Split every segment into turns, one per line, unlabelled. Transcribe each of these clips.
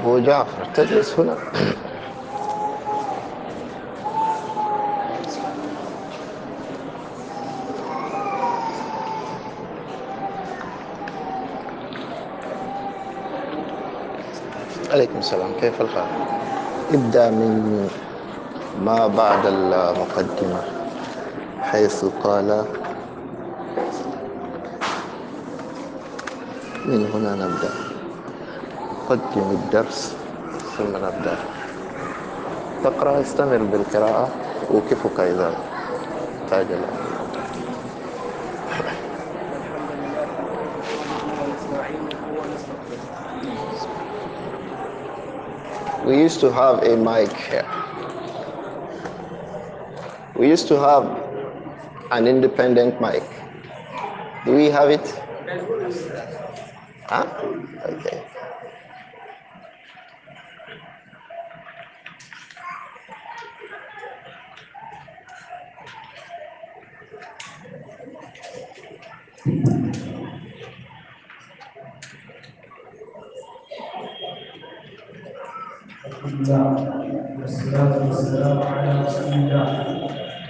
أبو جعفر تجلس هنا. عليكم السلام، كيف الحال؟ ابدأ من ما بعد المقدمة حيث قال من هنا نبدأ، قدم الدرس ثم نبدأ. تقرأ، استمر بالقراءة، أوقفك إذا احتاج الأمر. We used to have a mic here. We used to have an independent mic. Do we have it? Huh? Okay.
والصلاة والسلام على رسول الله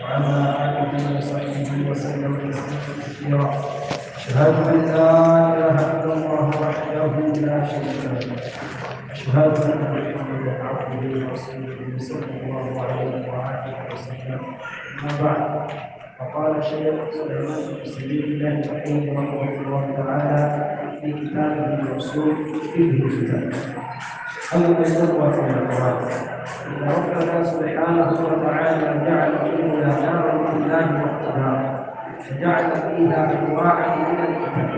وعلى آله وصحبه وسلم تسليما كثيرا. أشهد أن لا إله إلا الله وحده لا شريك له، أشهد أن محمدا عبده ورسوله صلى الله عليه وآله وسلم. أما بعد، فقال الشيخ سليمان بن سليم الله رحمه الله تعالى في كتابه الوصول فيه الكتاب. أيها الإخوة في القرآن، إن ربنا سبحانه وتعالى جعل الأولى دارا لله واقتدارا، وجعل فيها أنواعا من الكتاب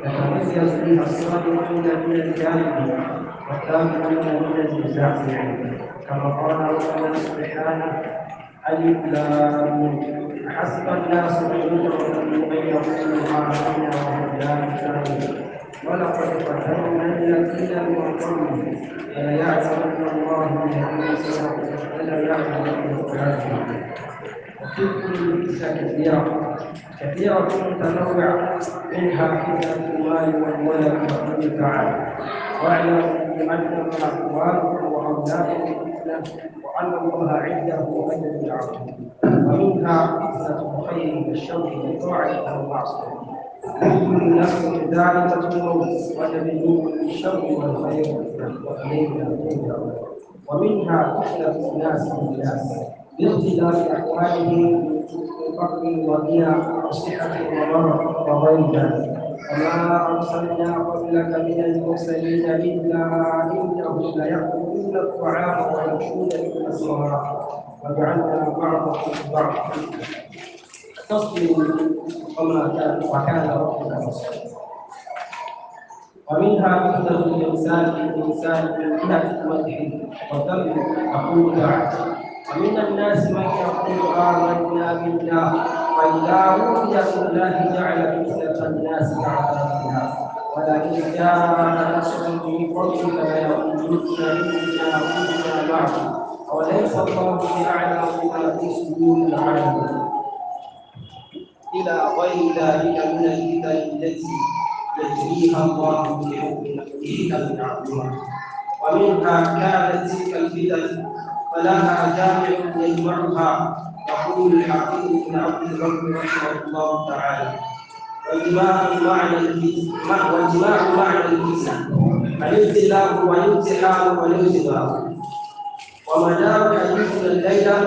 يتميز بها الصادقون من الكاذبين والتابعون من المزاحمين، كما قال ربنا سبحانه: ألف لام حسب الناس أن يدركوا أن يقولوا آمنا وهم لا يفتنون ولقد فتنا الذين من قبلهم فليعلمن الله الذين صدقوا وليعلمن الكاذبين. وتلك البئس كثيرة متنوعة، منها فتنة المال والولد وقوله تعالى: واعلموا بأنما أموالكم وأولادكم فتنة وأن الله عنده أجر عظيم. ومنها فتنة الخير والشر بطاعة أو معصية، كل نفس ذلك الموت ونبلوكم بالشر والخير وإلينا ترجعون. ومنها فتنة الناس بالناس باختلاف أحوالهم من فقر وغنى وصحة ومرض وغير ذلك. وما أرسلنا قبلك من المرسلين إلا إنهم ليأكلون الطعام ويمشون في الأسواق وجعلنا بعضكم بعض تصبروا وكان ربك بصيرا. ومنها فتنة الإنسان من جهة المدح والذم، يقول تعالى: ومن الناس من يقول آمنا بالله وإذا أوذي بالله جعل فتنة الناس كعذاب الله ولئن جاء نصر من ربك ليقولن إنا كنا معكم أوليس الله بأعلم بما في صدور العالمين، إلى غير ذلك من الفتن التي يجريها الله بحكم عظيمة. ومنها كانت تلك الفتن فلها جامع يجمعها، يقول الحكيم بن عبد الرب رحمه الله تعالى: وجماع معنى الفتنة الابتلاء والامتحان والاختبار. ومدار حديثنا الليلة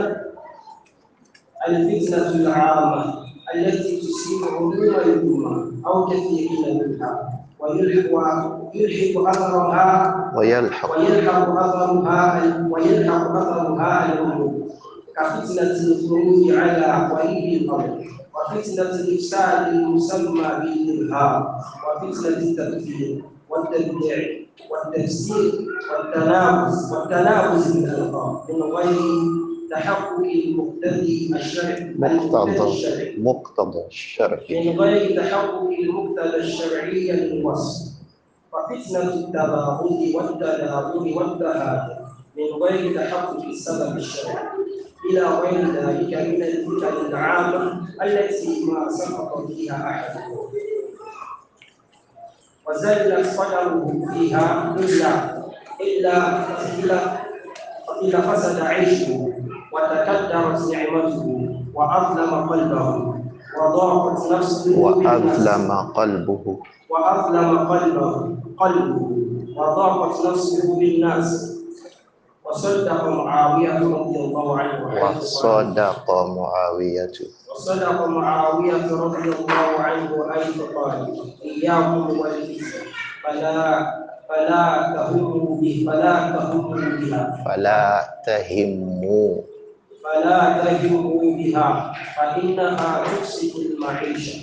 الفتنة العامة التي تصيب عموم الأمة أو كثيرين منها ويلحق أثرها العموم، كفتنة الخروج على ولي الأمر، وفتنة الإفساد المسمى بالإرهاب، وفتنة التكفير والتبديع والتفسير والتنابز من الألقاب من غير تحقق مقتضى الشرعي للوصف، وفتنة التباغض والتناظر والتهادم من غير تحقق السبب الشرعي، إلى غير ذلك من الفتن العامة التي ما سقط فيها أحد وزل صدره فيها إلا إلا فسد عيشه وتكدرت نعمته وأظلم قلبه وضاقت نفسه وضاقت نفسه بالناس وصدق معاوية رضي الله عنه حيث قال إياكم والفتن فلا تهموا بها فإنها تفسد المعيشة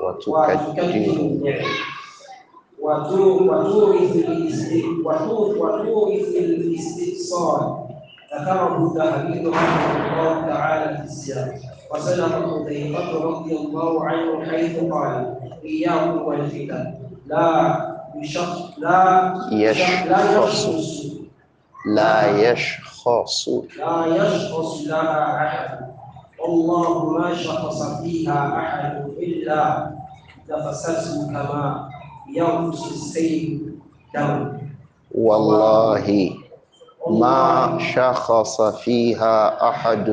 وتكدر النعم وتورث الاستئصال. ذكره الذهبي رحمه الله تعالى في السياق. وسلف حذيفة رضي الله عنه حيث قال إياكم والفتن لا يشخص لها أحد والله ما شخص فيها أحد إلا نفسته كما ينفس السيل دم.
والله ما شخص فيها أحد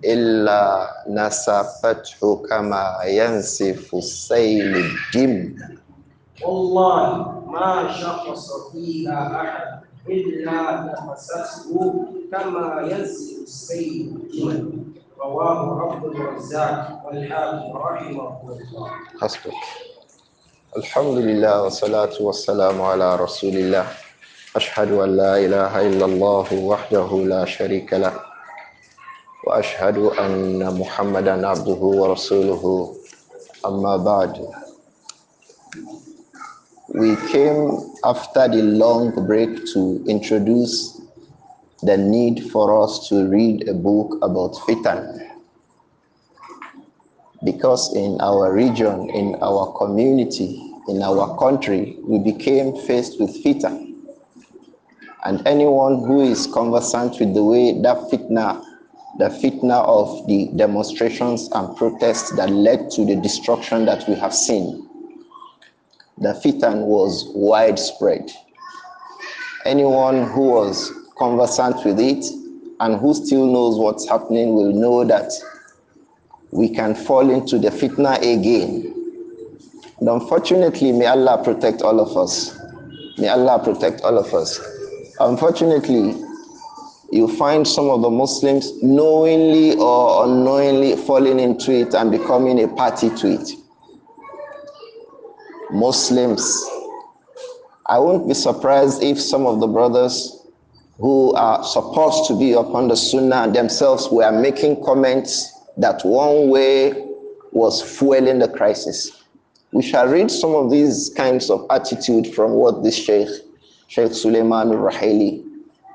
إلا نسفته كما ينسف السيل الدم.
والله ما شخص فيها أحد إلا نفسته كما ينسف السيل الدم. رواه عبد الرزاق والحاكم رحمه الله.
حسبك. الحمد لله والصلاة والسلام على رسول الله. أشهد أن لا إله إلا الله وحده لا شريك له وأشهد أن محمدا عبده ورسوله. أما بعد. We came after the long break to introduce the need for us to read a book about fitan. Because in our region, in our community, in our country, we became faced with fitan. And anyone who is conversant with the way that the fitna of the demonstrations and protests that led to the destruction that we have seen, the fitan was widespread. Anyone who was conversant with it and who still knows what's happening will know that we can fall into the fitna again. And unfortunately, may Allah protect all of us. May Allah protect all of us. Unfortunately, you find some of the Muslims knowingly or unknowingly falling into it and becoming a party to it. Muslims. I won't be surprised if some of the brothers who are supposed to be upon the Sunnah themselves were making comments that one way was fueling the crisis. We shall read some of these kinds of attitude from what this Sheikh Suleiman al-Rahili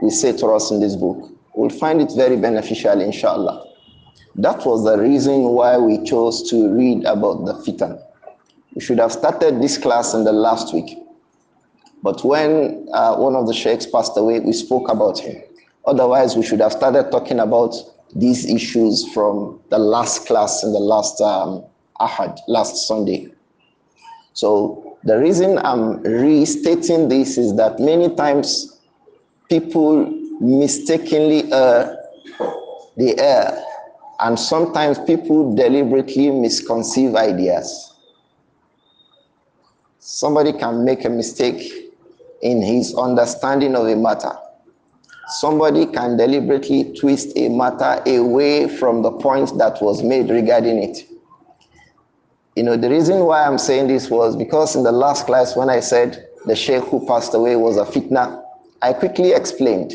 will say to us in this book. We'll find it very beneficial, inshallah. That was the reason why we chose to read about the fitan. We should have started this class in the last week. But when one of the sheikhs passed away, we spoke about him. Otherwise, we should have started talking about these issues from the last class in the last Ahad, last Sunday. So the reason I'm restating this is that many times people mistakenly err, and sometimes people deliberately misconceive ideas. Somebody can make a mistake in his understanding of a matter. Somebody can deliberately twist a matter away from the point that was made regarding it. You know, the reason why I'm saying this was because in the last class when I said the sheikh who passed away was a fitna, I quickly explained.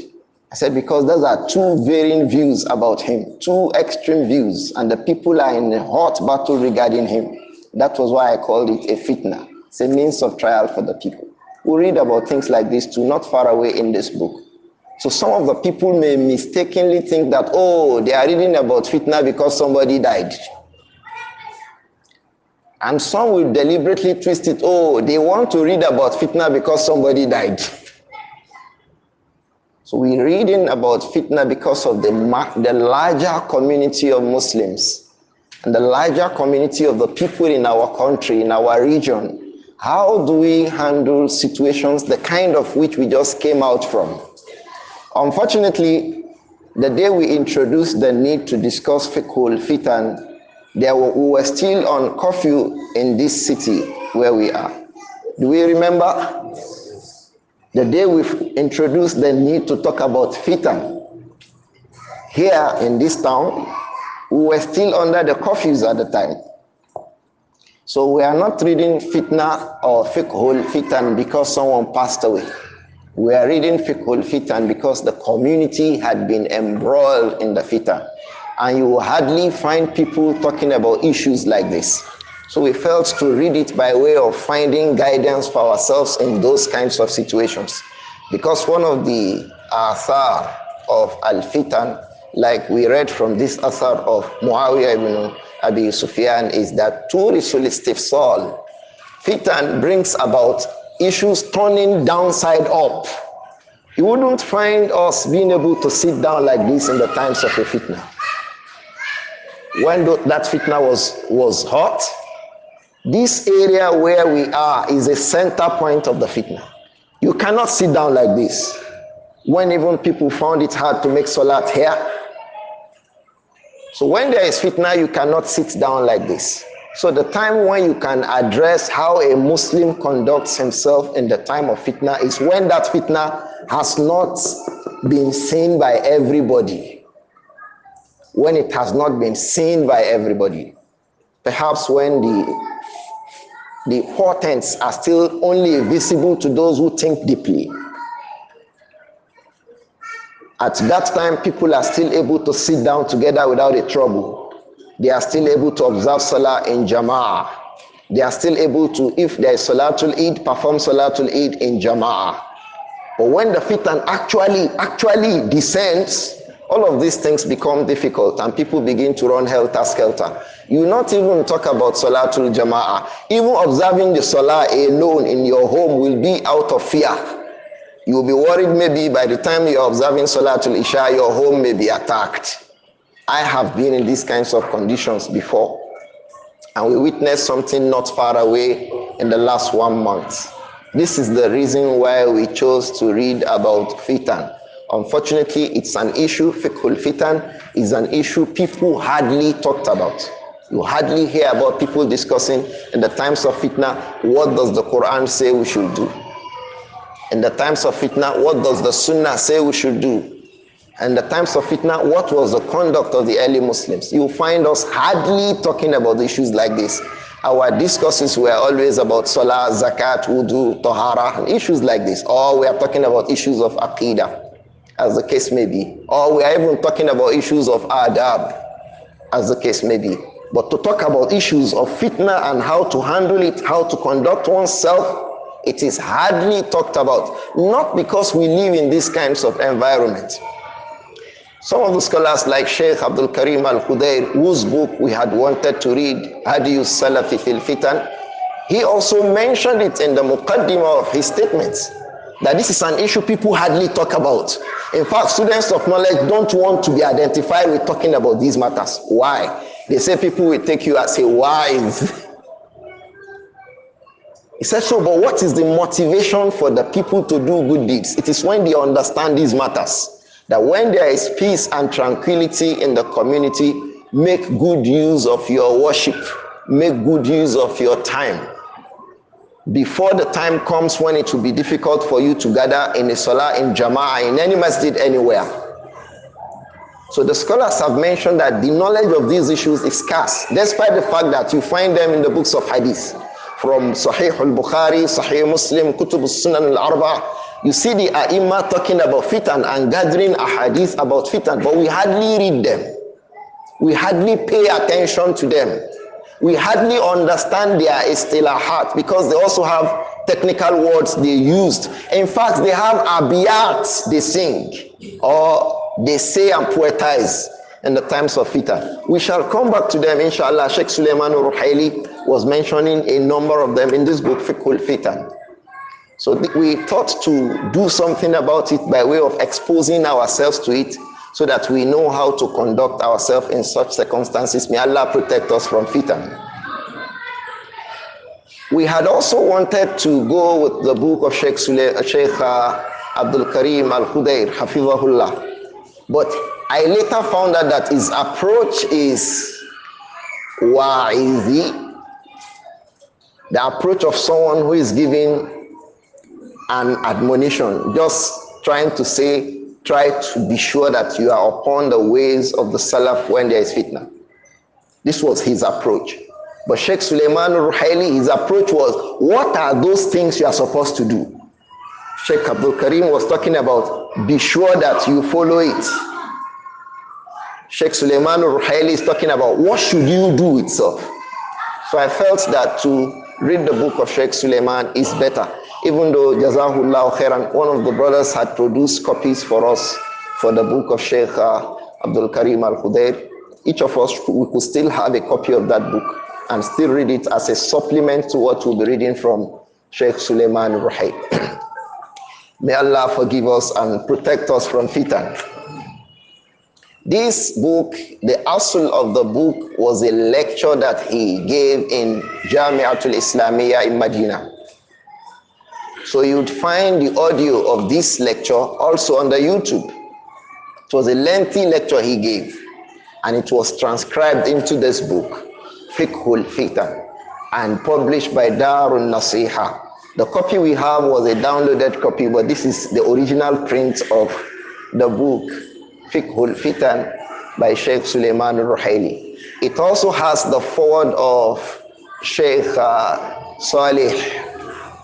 I said because those are two varying views about him, two extreme views, and the people are in a hot battle regarding him. That was why I called it a fitna. It's a means of trial for the people. We read about things like this too, not far away in this book. So some of the people may mistakenly think that, oh, they are reading about fitna because somebody died. And some will deliberately twist it, oh, they want to read about fitna because somebody died. So we're reading about fitna because of the larger community of Muslims and the larger community of the people in our country, in our region, How do we handle situations the kind of which we just came out from? Unfortunately, the day we introduced the need to discuss fiqhul fitan, we were still on curfew in this city where we are. Do we remember? The day we introduced the need to talk about fitan here in this town, we were still under the curfews at the time. So we are not reading fitna or fiqhul fitan because someone passed away. We are reading fiqhul fitan because the community had been embroiled in the fitan. And you will hardly find people talking about issues like this. So we felt to read it by way of finding guidance for ourselves in those kinds of situations. Because one of the athar of al-fitan, like we read from this athar of Muawiyah ibn Abi Sufyan, is that turisul istifsal. Fitan brings about issues turning downside up. You wouldn't find us being able to sit down like this in the times of a fitna. When that fitna was hot, this area where we are is a center point of the fitna. You cannot sit down like this. When even people found it hard to make salat here. So when there is fitna, you cannot sit down like this. So the time when you can address how a Muslim conducts himself in the time of fitna is when that fitna has not been seen by everybody. When it has not been seen by everybody. Perhaps when the portents are still only visible to those who think deeply. At that time, people are still able to sit down together without a trouble. They are still able to observe Salah in Jama'ah. They are still able to, if there is Salatul Eid, perform Salatul Eid in Jama'ah. But when the fitan actually descends, all of these things become difficult and people begin to run helter-skelter. You will not even talk about Salatul Jama'ah. Even observing the Salah alone in your home will be out of fear. You will be worried maybe by the time you are observing Salatul Isha, your home may be attacked. I have been in these kinds of conditions before. And we witnessed something not far away in the last 1 month. This is the reason why we chose to read about fitan. Unfortunately, it's an issue, fiqhul fitan is an issue people hardly talked about. You hardly hear about people discussing in the times of fitna, what does the Quran say we should do? In the times of fitna, what does the Sunnah say we should do? In the times of fitna, what was the conduct of the early Muslims? You find us hardly talking about issues like this. Our discussions were always about Salah, Zakat, Wudu, Tahara, and issues like this. Or we are talking about issues of Aqidah, as the case may be. Or we are even talking about issues of Adab, as the case may be. But to talk about issues of fitna and how to handle it, how to conduct oneself, it is hardly talked about. Not because we live in these kinds of environments. Some of the scholars like Sheikh Abdul Karim Al-Khudair, whose book we had wanted to read, Hadith Salafi fil Fitan, he also mentioned it in the Muqaddimah of his statements, that this is an issue people hardly talk about. In fact, students of knowledge don't want to be identified with talking about these matters. Why? They say people will take you as a wise. He said, so, but what is the motivation for the people to do good deeds? It is when they understand these matters. That when there is peace and tranquility in the community, make good use of your worship. Make good use of your time. Before the time comes when it will be difficult for you to gather in a salah, in jama'ah, in any masjid, anywhere. So the scholars have mentioned that the knowledge of these issues is scarce, despite the fact that you find them in the books of hadith. From Sahih al-Bukhari, Sahih Muslim, Kutub al-Sunan al-Arba', you see the A'imma talking about fitan and gathering a hadith about fitan, but we hardly read them. We hardly pay attention to them. We hardly understand their istilahat because they also have technical words they used. In fact, they have abiyats they sing or they say and poetize in the times of fitan. We shall come back to them, inshallah. Sheikh Suleiman Ruhaili was mentioning a number of them in this book, Fiqhul Fitan. So we thought to do something about it by way of exposing ourselves to it so that we know how to conduct ourselves in such circumstances. May Allah protect us from fitan. We had also wanted to go with the book of Sheikh Abdul Karim Al-Khudair, Hafizahullah. But I later found out that his approach is wa'izi, the approach of someone who is giving an admonition, just trying to say, try to be sure that you are upon the ways of the Salaf when there is fitna. This was his approach. But Sheikh Suleiman Ruhaili, his approach was, what are those things you are supposed to do? Sheikh Abdul Karim was talking about, be sure that you follow it. Sheikh Suleiman Ruhaili is talking about, what should you do itself? So I felt that to read the book of Sheikh Suleiman is better. Even though Jazahullah Khairan, one of the brothers had produced copies for us for the book of Sheikh Abdul Karim Al-Khudair, each of us, we could still have a copy of that book and still read it as a supplement to what we'll be reading from Sheikh Suleiman Ruhaili. May Allah forgive us and protect us from fitan. This book, the asl of the book was a lecture that he gave in Jami'atul Islamiyya in Medina. So you'd find the audio of this lecture also on the YouTube. It was a lengthy lecture he gave, and it was transcribed into this book, Fiqhul Fitan, and published by Darun Nasiha. The copy we have was a downloaded copy, but this is the original print of the book, Fiqhul Fitan, by Sheikh Suleiman Ruhaili. It also has the foreword of Sheikh Salih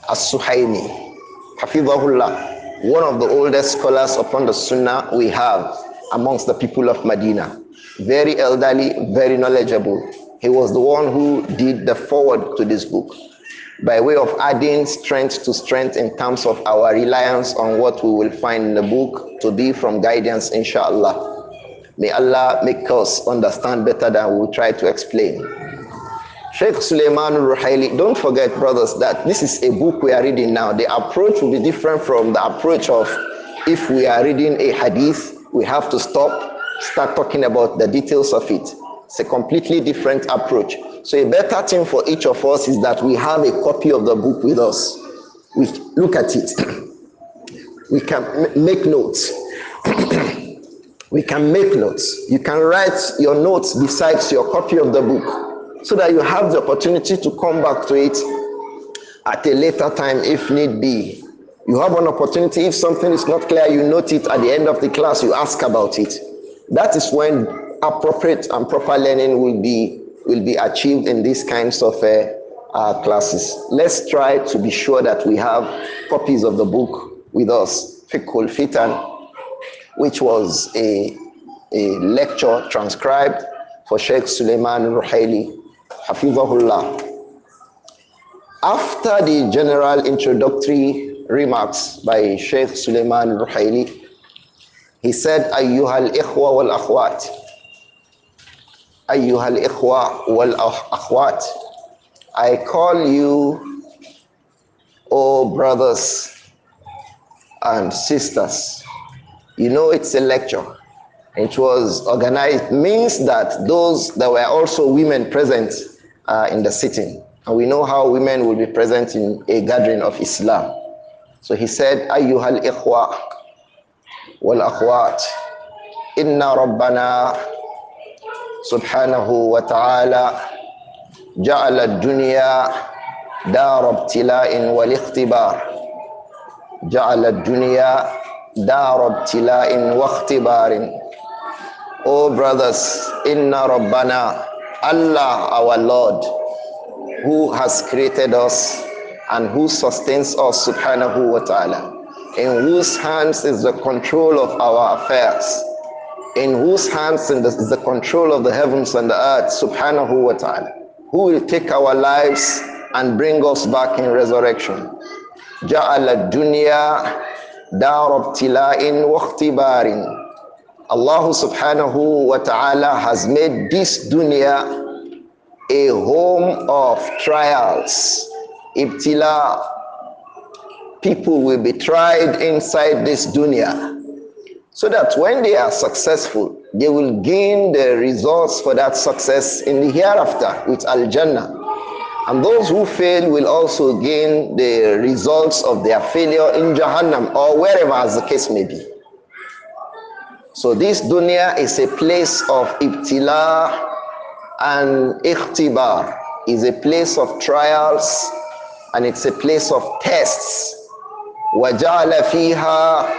As-Suhaimi, Hafizahullah, one of the oldest scholars upon the Sunnah we have amongst the people of Medina. Very elderly, very knowledgeable. He was the one who did the foreword to this book, by way of adding strength to strength in terms of our reliance on what we will find in the book to be from guidance, inshallah. May Allah make us understand better than we will try to explain. Sheikh Suleiman Ruhaili, don't forget, brothers, that this is a book we are reading now. The approach will be different from the approach of if we are reading a hadith, we have to stop, start talking about the details of it. It's a completely different approach. So a better thing for each of us is that we have a copy of the book with us. We look at it. We can make notes. We can make notes. You can write your notes besides your copy of the book, so that you have the opportunity to come back to it at a later time if need be. You have an opportunity, if something is not clear, you note it at the end of the class, you ask about it. That is when appropriate and proper learning will be achieved in these kinds of classes. Let's try to be sure that we have copies of the book with us, Fiqhul Fitan, which was a lecture transcribed for Sheikh Suleiman Ruhaili, Hafizahullah. After the general introductory remarks by Sheikh Suleiman Ruhaili, he said, Ayyuhal ikhwa wal akhwat. Ayyuhal ikhwa wal akhwat. I call you, O brothers and sisters. You know, it's a lecture. It was organized, means that there were also women present in the sitting. And we know how women will be present in a gathering of Islam. So he said, Ayyuhal ikhwa wal akhwat, inna rabbana subhanahu wa ta'ala ja'ala ad-dunya dar ibtila'in wal ikhtibar. Ja'ala ad-dunya dar ibtila'in wa ikhtibarin. Oh brothers, inna rabbana, Allah our Lord, who has created us and who sustains us, subhanahu wa ta'ala, in whose hands is the control of our affairs, in whose hands is the control of the heavens and the earth, subhanahu wa ta'ala, who will take our lives and bring us back in resurrection. Ja'ala dunya dar ibtila'in wa ikhtibarin. Allah subhanahu wa ta'ala has made this dunya a home of trials. Ibtila, people will be tried inside this dunya, so that when they are successful, they will gain the results for that success in the hereafter with Al-Jannah. And those who fail will also gain the results of their failure in Jahannam or wherever as the case may be. So this dunya is a place of ibtila and ikhtibar, is a place of trials and it's a place of tests. وَجَعَلَ فِيهَا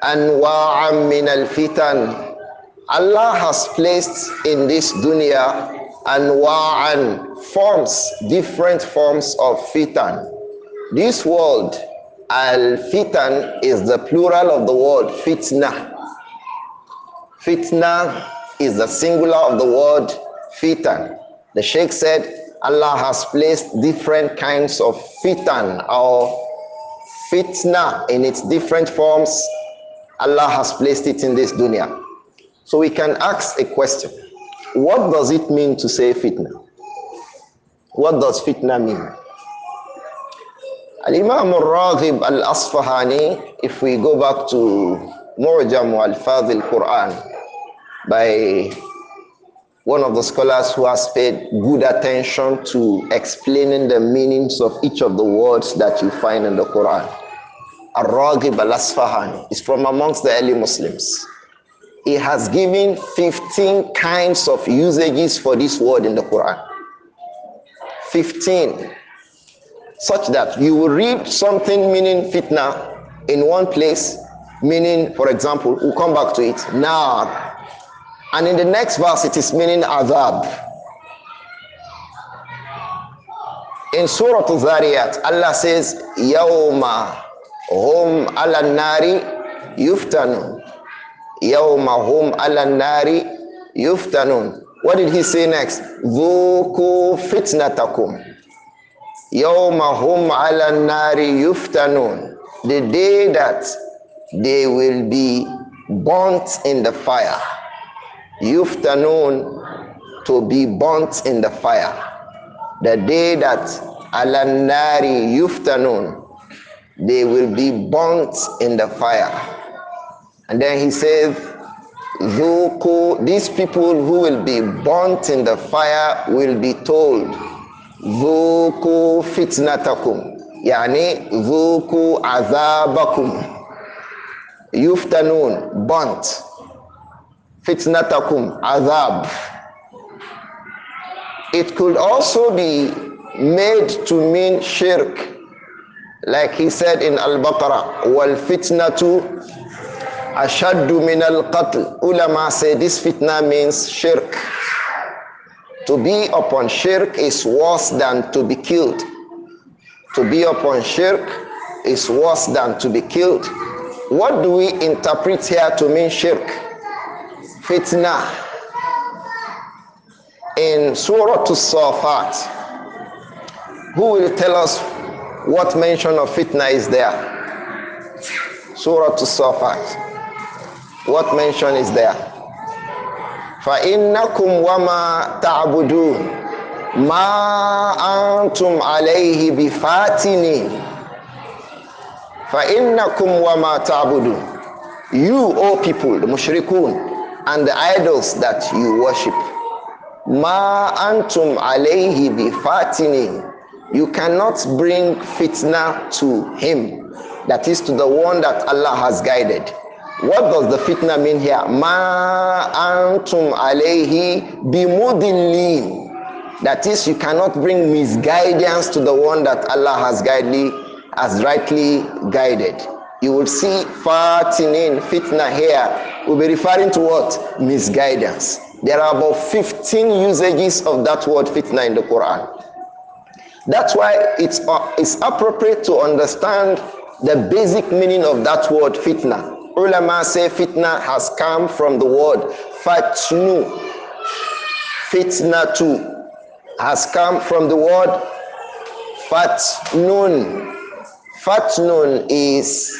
أَنْوَاعًا مِنَ الْفِتَنِ. Allah has placed in this dunya anwa'an, forms, different forms of fitan. This word al-fitan is the plural of the word fitna. Fitna is the singular of the word fitan. The Sheikh said Allah has placed different kinds of fitan or fitna in its different forms. Allah has placed it in this dunya. So we can ask a question. What does it mean to say fitna? What does fitna mean? Al-Imam al-Raghib al-Asfahani, if we go back to Mu'jam al-Fadh al-Quran by one of the scholars who has paid good attention to explaining the meanings of each of the words that you find in the Quran. Al-Raghib al-Asfahani is from amongst the early Muslims. He has given 15 kinds of usages for this word in the Quran. 15. Such that you will read something meaning fitna in one place, meaning, for example, we'll come back to it, nar. And in the next verse, it is meaning azab. In Surah Al-Zariyat, Allah says, Yawma hum ala nari yuftanun. Yawma hum ala nari yuftanun. What did he say next? Dhuku fitnatakum. Yawma hum ala nari yuftanun. The day that they will be burnt in the fire. Yuftanun, to be burnt in the fire. The day that ala nari yuftanun, they will be burnt in the fire. And then he says, Dhuku, these people who will be burnt in the fire will be told, Dhuku fitnatakum, yani dhuku azabakum. Yuftanun, burnt. Fitnatakum, azab. It could also be made to mean shirk. Like he said in Al-Baqarah, wal fitnatu ashaddu min al-qatl. Ulama say this fitna means shirk. To be upon shirk is worse than to be killed. To be upon shirk is worse than to be killed. What do we interpret here to mean shirk? Fitna. In Surah As-Safat, who will tell us what mention of fitna is there? Surah As-Safat. What mention is there? فَإِنَّكُمْ وَمَا تَعْبُدُونَ مَا أَنْتُمْ عَلَيْهِ بِفَاتِنِينَ. فَإِنَّكُمْ وَمَا تَعْبُدُونَ. You, O people, the mushrikun, and the idols that you worship. Ma antum alayhi bifatinin. You cannot bring fitna to him. That is to the one that Allah has guided. What does the fitna mean here? Ma antum alayhi bimudillin. That is, you cannot bring misguidance to the one that Allah has rightly guided. You will see fatinin, fitna here, will be referring to what? Misguidance. There are about 15 usages of that word fitna in the Quran. That's why it's appropriate to understand the basic meaning of that word fitna. Ulama say fitna has come from the word fatnu. Fitna too has come from the word fatnun. Fatnun is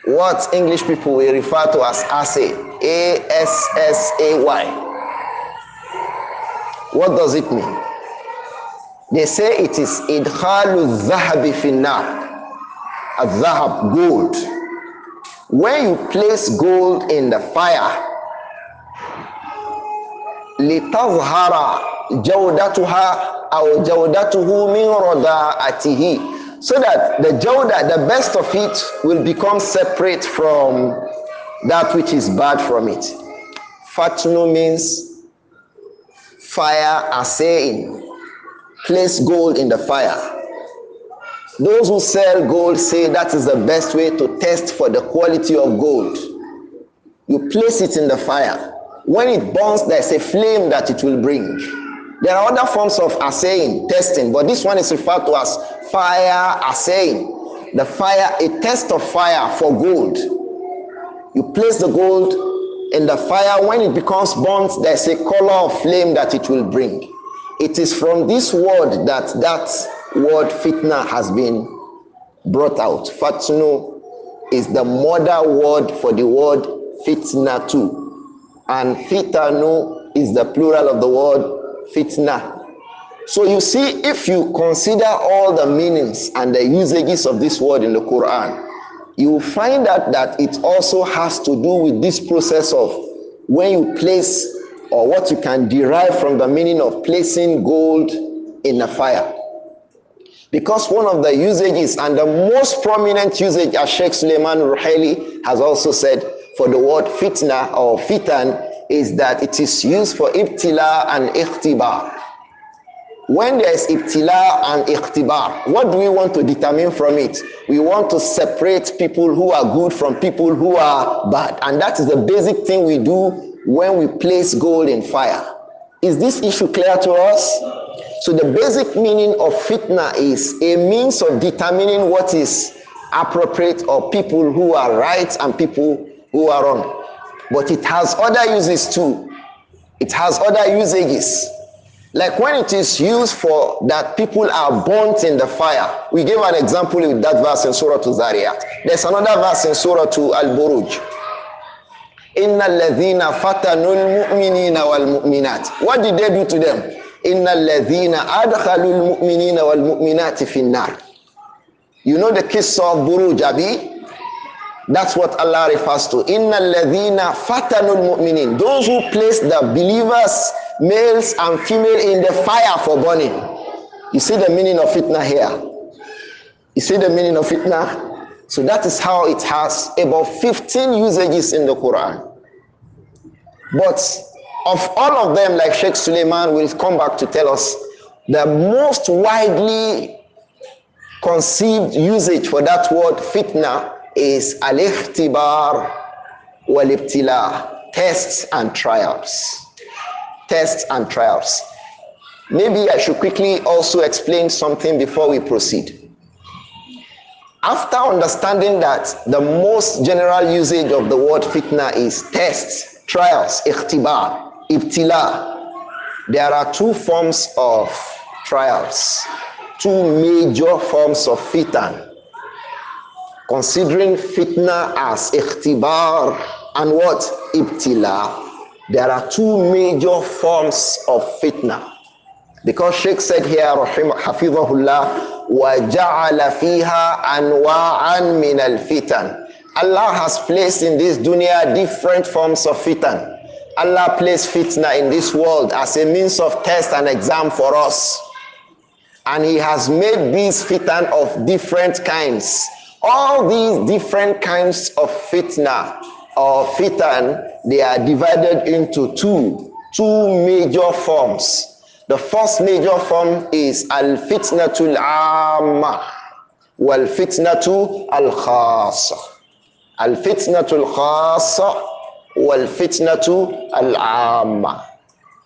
what English people will refer to as assay. A-S-S-A-Y. What does it mean? They say it is idkhalu dhahabi finnar. Al-dhahab, gold. When you place gold in the fire, litazhara jawdatuha أو جودته من رضاعته, so that the jawda, the best of it, will become separate from that which is bad from it. Fatnu means fire assaying. Place gold in the fire. Those who sell gold say that is the best way to test for the quality of gold. You place it in the fire. When it burns, there's a flame that it will bring. There are other forms of assaying, testing, but this one is referred to as fire assaying. The fire, a test of fire for gold. You place the gold in the fire. When it becomes burnt, there's a color of flame that it will bring. It is from this word that word fitna has been brought out. Fatnu is the mother word for the word fitna too, and fitanu is the plural of the word fitna. So you see, if you consider all the meanings and the usages of this word in the Quran, you will find that it also has to do with this process of when you place, or what you can derive from the meaning of placing gold in a fire. Because one of the usages, and the most prominent usage, as Sheikh Suleiman Ruhaili has also said, for the word fitna or fitan, is that it is used for ibtila and ikhtibar. When there is ibtila and ikhtibar, what do we want to determine from it? We want to separate people who are good from people who are bad. And that is the basic thing we do when we place gold in fire. Is this issue clear to us? So the basic meaning of fitna is a means of determining what is appropriate, or people who are right and people who are wrong. But it has other uses too. It has other usages. Like when it is used for that people are burnt in the fire. We gave an example with that verse in Surah Zariyat. There's another verse in Surah Al-Buruj. Inna alladhina fatanu al-mu'minina wal-mu'minat. What did they do to them? Inna alladhina adkhalu al-mu'minina wal-mu'minati fi an-nar. You know the kiss of Buruj, Abi? That's what Allah refers to. Inna alladhina fatanu al-mu'minin. Those who place the believers, males and female, in the fire for burning. You see the meaning of fitna here? You see the meaning of fitna? So that is how it has about 15 usages in the Quran. But of all of them, like Sheikh Suleiman will come back to tell us, the most widely conceived usage for that word fitna is al-ikhtibar wal-ibtila, tests and trials. Tests and trials. Maybe I should quickly also explain something before we proceed. After understanding that the most general usage of the word fitna is tests, trials, ikhtibar, ibtila, there are two forms of trials, two major forms of fitan. Considering fitna as ikhtibar and what? Ibtila, there are two major forms of fitna. Because Sheikh said here, حفظه وَجَعَلَ فِيهَا أَنْوَاعًا مِنَ الْفِتَنِ. Allah has placed in this dunya different forms of fitan. Allah placed fitna in this world as a means of test and exam for us. And He has made these fitan of different kinds. All these different kinds of fitna or fitan, they are divided into two major forms. The first major form is al-fitnatul amma wal-fitnatu al-khassa. Al-fitnatul khassa wal-fitnatu al-amma.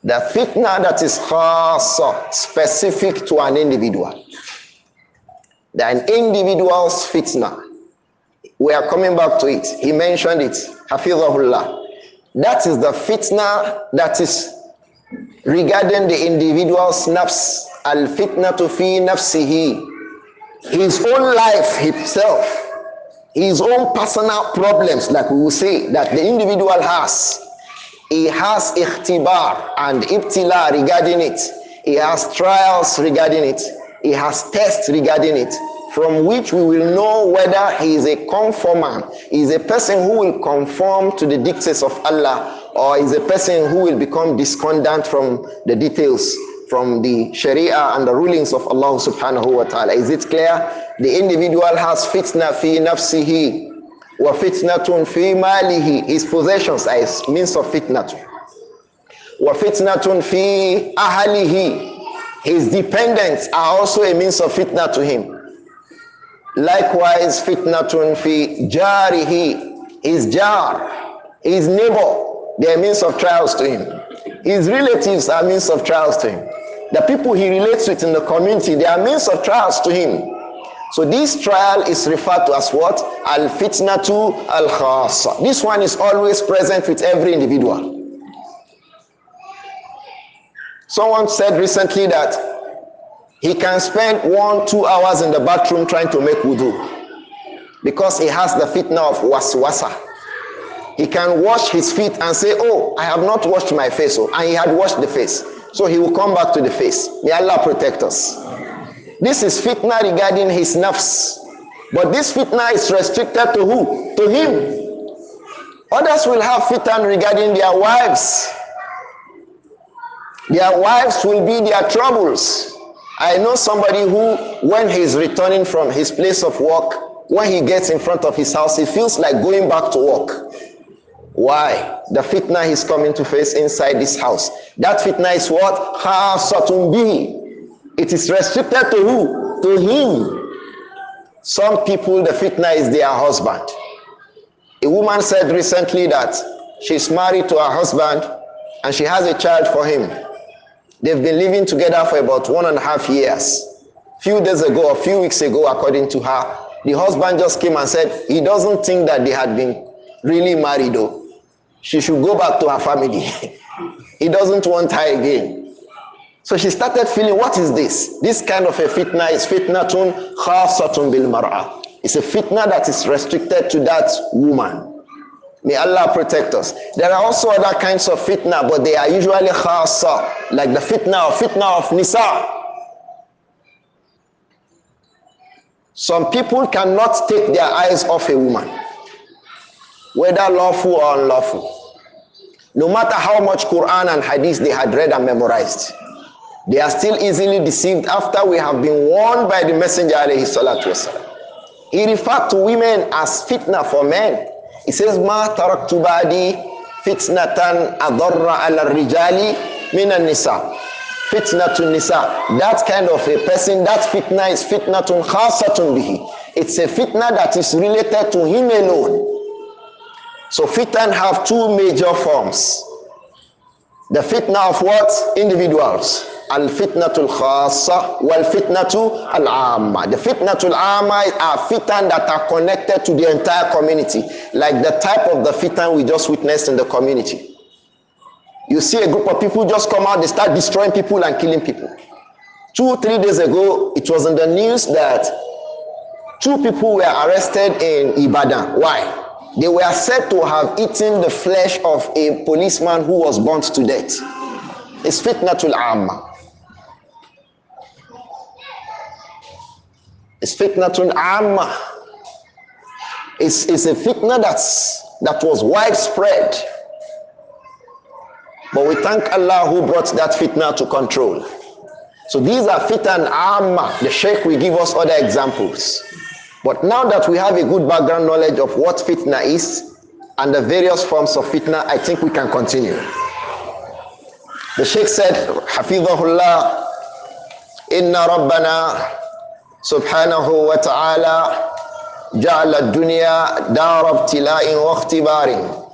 The fitna that is khassa, specific to an individual. An individual's fitna. We are coming back to it. He mentioned it. Hafizahullah. That is the fitna that is regarding the individual's nafs, al-fitnatu fi nafsihi, his own life himself, his own personal problems, like we will say, that the individual has. He has ikhtibar and ibtila regarding it. He has trials regarding it. He has tests regarding it, from which we will know whether he is a conformer, he is a person who will conform to the dictates of Allah, or is a person who will become discordant from the details from the Sharia and the rulings of Allah subhanahu wa ta'ala. Is it clear? The individual has fitna fi nafsihi wa fitnatun fi malihi. His possessions are a means of fitna. Wa fitnatun fi ahlihi. His dependents are also a means of fitna to him. Likewise, fitnatun fi jarihi. His jar, his neighbor, they are means of trials to him. His relatives are means of trials to him. The people he relates with in the community, they are means of trials to him. So this trial is referred to as what? Al-fitnatu al-khassa. This one is always present with every individual. Someone said recently that he can spend 1-2 hours in the bathroom trying to make wudu because he has the fitna of waswasa. He can wash his feet and say, oh, I have not washed my face. Oh, and he had washed the face. So he will come back to the face. May Allah protect us. This is fitna regarding his nafs. But this fitna is restricted to who? To him. Others will have fitna regarding their wives. Their wives will be their troubles. I know somebody who, when he's returning from his place of work, when he gets in front of his house, he feels like going back to work. Why? The fitna he's coming to face inside this house. That fitna is what? Khasatun bihi. It is restricted to who? To him. Some people, the fitna is their husband. A woman said recently that she's married to her husband and she has a child for him. They've been living together for about 1.5 years. Few days ago, a few weeks ago, according to her, the husband just came and said he doesn't think that they had been really married though. She should go back to her family. He doesn't want her again. So she started feeling, what is this? This kind of a fitna is fitnatun khasatun bil mar'ah. It's a fitna that is restricted to that woman. May Allah protect us. There are also other kinds of fitna, but they are usually khasa, like the fitna of nisa. Some people cannot take their eyes off a woman, whether lawful or unlawful. No matter how much Quran and Hadith they had read and memorized, they are still easily deceived after we have been warned by the Messenger alayhi salatu wasalam. He referred to women as fitna for men. He says, "Ma taraktu ba'di fitnatan adarra ala rijali minan nisa." Fitnatun nisa. That kind of a person, that fitna is fitnatun khasatun bihi. It's a fitna that is related to him alone. So fitna have two major forms. The fitna of what? Individuals. Al-fitnatul khasa wal-fitnatu al-amma. The fitnatul amma are fitna that are connected to the entire community, like the type of the fitna we just witnessed in the community. You see a group of people just come out, they start destroying people and killing people. 2-3 days ago, it was in the news that 2 people were arrested in Ibadan. Why? They were said to have eaten the flesh of a policeman who was burnt to death. It's fitnatul amma. It's fitnatul amma. It's a fitna that was widespread. But we thank Allah who brought that fitna to control. So these are fitna amma. The Sheikh will give us other examples. But now that we have a good background knowledge of what fitna is and the various forms of fitna, I think we can continue. The Sheikh said, حفظه Inna Rabbana subhanahu wa ta'ala ja'ala dunya dar ibtila'in wa ikhtibarin.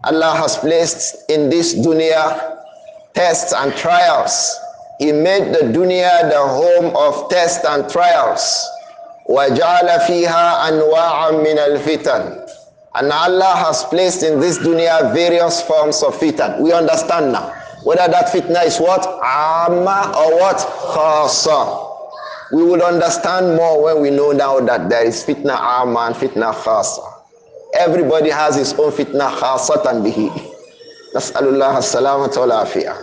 Allah has placed in this dunya tests and trials. He made the dunya the home of tests and trials. وَجَعَلَ فِيهَا أَنْوَاعًا مِنَ الْفِتَنِ. And Allah has placed in this dunya various forms of fitan. We understand now. Whether that fitna is what? Amma or what? Khasa. We will understand more when we know now that there is fitna amma and fitna khasa. Everybody has his own fitna khasatan bihi. Nas'alullah as-salamata wal afiyah.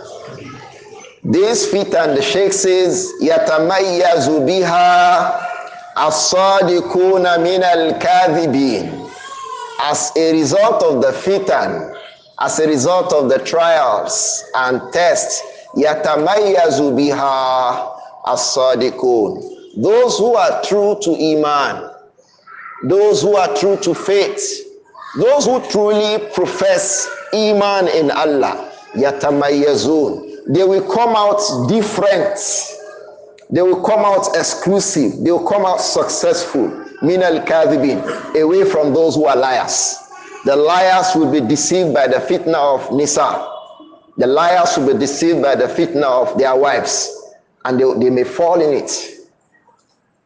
This fitan, the Sheikh says, يَتَمَيَّزُ بِهَا as-sadiquna min al-kadhibin. As a result of the fitan, as a result of the trials and tests, Yatamayyazu biha as-sadiqun. Those who are true to Iman, those who are true to faith, those who truly profess Iman in Allah, yatamayyazun, they will come out different. They will come out exclusive. They will come out successful. Min al-kadhibin, away from those who are liars. The liars will be deceived by the fitna of Nisa. The liars will be deceived by the fitna of their wives, and they may fall in it.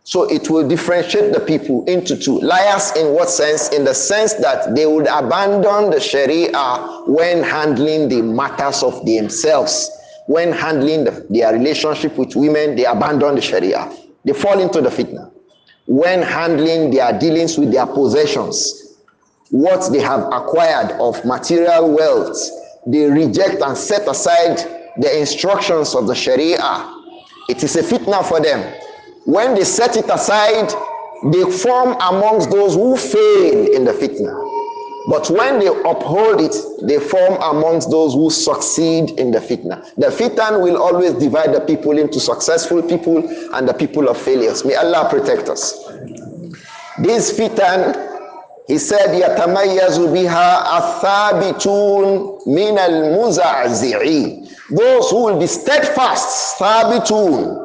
So it will differentiate the people into two. Liars in what sense? In the sense that they would abandon the Sharia when handling the matters of themselves. When handling their relationship with women, they abandon the Sharia. They fall into the fitna. When handling their dealings with their possessions, what they have acquired of material wealth, they reject and set aside the instructions of the Sharia. It is a fitna for them. When they set it aside, they form amongst those who fail in the fitna. But when they uphold it, they form amongst those who succeed in the fitna. The fitna will always divide the people into successful people and the people of failures. May Allah protect us. This fitna, he said, يَتَمَيَّزُ بِهَا الثَّابِتُونَ مِنَ الْمُزَعْزِعِينَ. Those who will be steadfast, ثَابِتُونَ,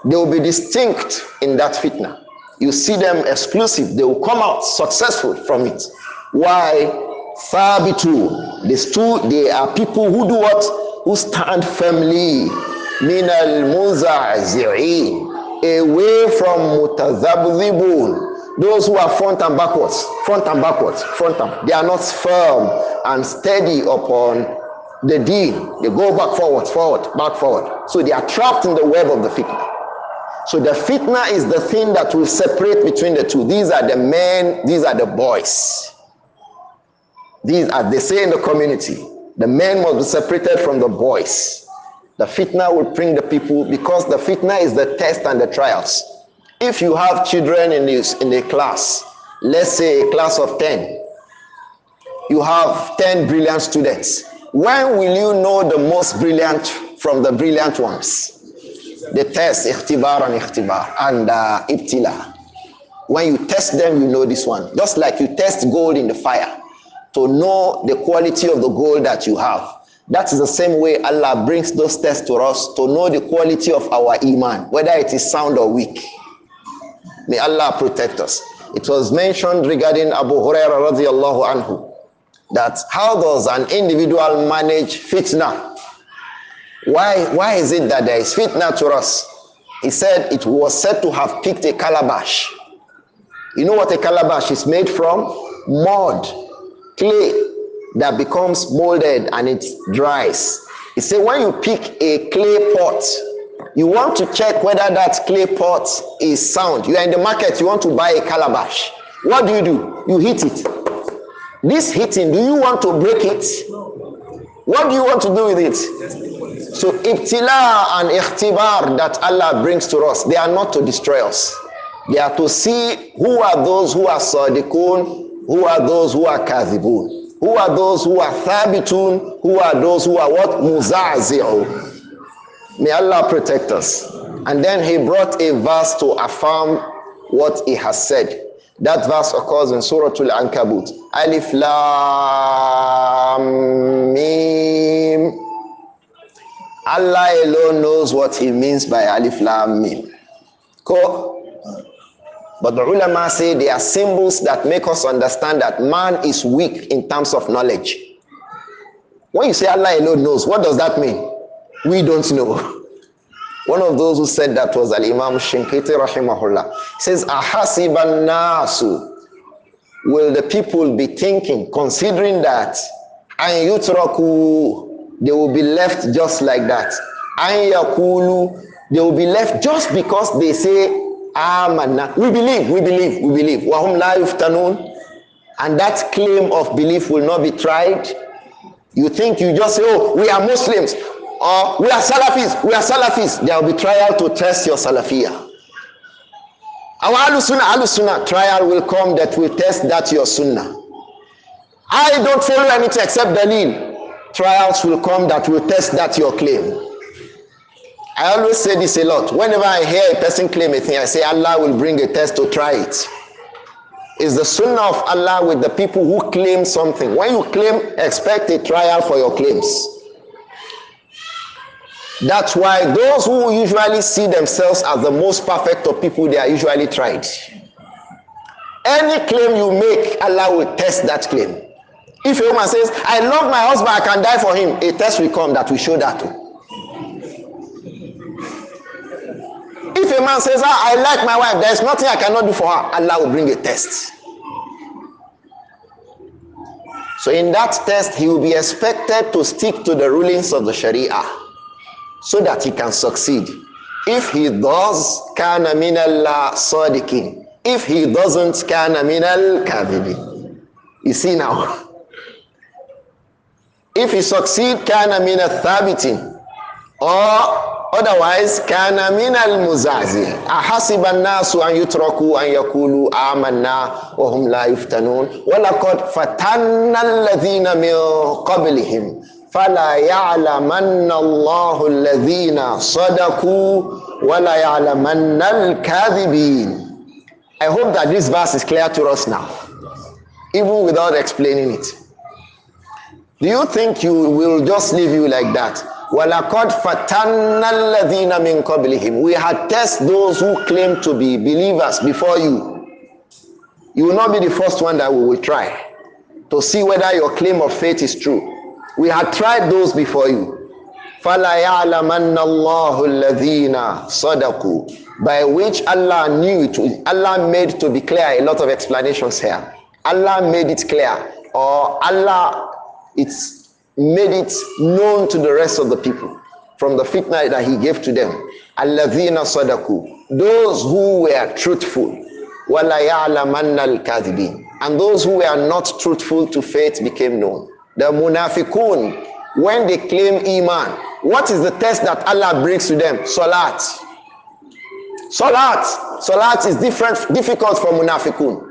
they will be distinct in that fitna. You see them exclusive. They will come out successful from it. Why? Thabitu. These two, they are people who do what? Who stand firmly. Min al-muzazi'in. Away from mutazabzibun. Those who are front and backwards. Front and backwards. Front and. They are not firm and steady upon the deen. They go back forward, forward, back forward. So they are trapped in the web of the fitna. So the fitna is the thing that will separate between the two. These are the men, these are the boys. These are, they say in the community, the men must be separated from the boys. The fitna will bring the people, because the fitna is the test and the trials. If you have children in a class, let's say a class of 10, you have 10 brilliant students. When will you know the most brilliant from the brilliant ones? The test, ikhtibar and ibtila. When you test them, you know this one. Just like you test gold in the fire to know the quality of the gold that you have. That is the same way Allah brings those tests to us to know the quality of our iman, whether it is sound or weak. May Allah protect us. It was mentioned regarding Abu Hurairah radiallahu anhu that how does an individual manage fitna? Why is it that there is fitna to us? He said it was said to have picked a calabash. You know what a calabash is made from? Mud, clay that becomes molded and it dries. He said when you pick a clay pot, you want to check whether that clay pot is sound. You are in the market, you want to buy a calabash. What do? You hit it. This hitting, do you want to break it? What do you want to do with it? So ibtila and ikhtibar that Allah brings to us, they are not to destroy us. They are to see who are those who are sadiqun, who are those who are kadhibun, who are those who are thabitun, who are those who are what? Muzazi'un. May Allah protect us. And then he brought a verse to affirm what he has said. That verse occurs in Surah Al-Ankabut. Alif Lam Mim. Allah alone knows what he means by Alif Lam Mim. Cool. But the ulama say they are symbols that make us understand that man is weak in terms of knowledge. When you say Allah alone knows, what does that mean? We don't know. One of those who said that was Al-Imam Shinkiti rahimahullah. He says, Ahasiban nasu, will the people be thinking, considering that an yutraku, they will be left just like that. An yakulu, they will be left just because they say amanna. We believe. Wahum la yuftanun. And that claim of belief will not be tried. You think you just say, oh, we are Muslims. Or we are Salafis. There will be trial to test your Salafiyah. Our Ahlus-Sunnah trial will come that will test that your Sunnah. I don't follow anything except Dalil. Trials will come that will test that your claim. I always say this a lot. Whenever I hear a person claim a thing, I say Allah will bring a test to try it. It's the sunnah of Allah with the people who claim something. When you claim, expect a trial for your claims. That's why those who usually see themselves as the most perfect of people, they are usually tried. Any claim you make, Allah will test that claim. If a woman says, I love my husband, I can die for him, a test will come that will show that too. If a man says, I like my wife, there is nothing I cannot do for her, Allah will bring a test. So in that test, he will be expected to stick to the rulings of the Sharia so that he can succeed. If he does, kana minal sadiqin. If he doesn't, kana minal kadhibin. You see now. If he succeeds, kana minal thabitin. Or otherwise, kana minal muzazi. Ahasiba an-nasu an yutraku an yaqulu amanna wa hum la yuftanun. Wa laqad fatanna alladhina min qablihim. فَلَا يَعْلَمَنَّ اللَّهُ الَّذِينَ صَدَقُوا وَلَا يَعْلَمَنَّ الْكَاذِبِينَ. I hope that this verse is clear to us now, even without explaining it. Do you think you will just leave you like that? وَلَقَدْ فَتَنَّ الَّذِينَ مِنْ قَبْلِهِمْ. We had tested those who claim to be believers before you. You will not be the first one that we will try to see whether your claim of faith is true. We had tried those before you. فَلَا يَعْلَمَنَّ اللَّهُ الَّذِينَ صَدَقُوا. By which Allah knew it. Allah made to be clear a lot of explanations here. Allah made it clear, or Allah made it known to the rest of the people from the fitna that He gave to them. الَّذِينَ صَدَقُوا. Those who were truthful. وَلَا يَعْلَمَنَّ الْكَاذِبِينَ. And those who were not truthful to faith became known. The munafiqun, when they claim iman, what is the test that Allah brings to them? Salat. Salat is difficult for munafiqun.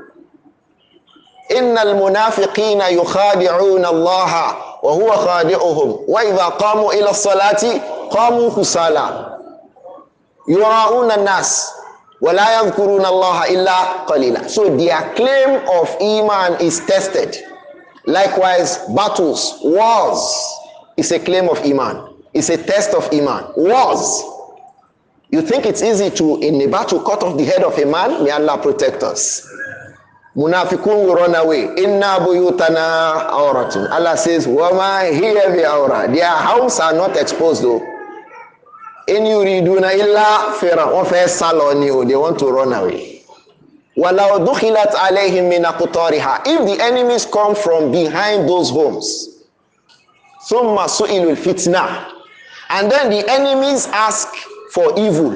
Innal munafiqina yukhadi'una Allah wa huwa khadi'uhum wa idha qamu ila salati qamu kusala yura'una an-nas wa la yadhkuruna Allah illa qalila. So their claim of iman is tested. Likewise, battles, wars is a claim of iman. It's a test of iman. Wars. You think it's easy to, in a battle, cut off the head of a man? May Allah protect us. Munafiqun will run away. Inna buyutana awratun. Allah says, Wama hiya bi awra. Their homes are not exposed though. In yuriduna illa fira. They want to run away. وَلَوْ دُخِلَتْ عَلَيْهِمْ مِنَ قُطَارِهَا. If the enemies come from behind those homes, ثُمَّ سُئِلُوا الْفِتْنَةِ. And then the enemies ask for evil.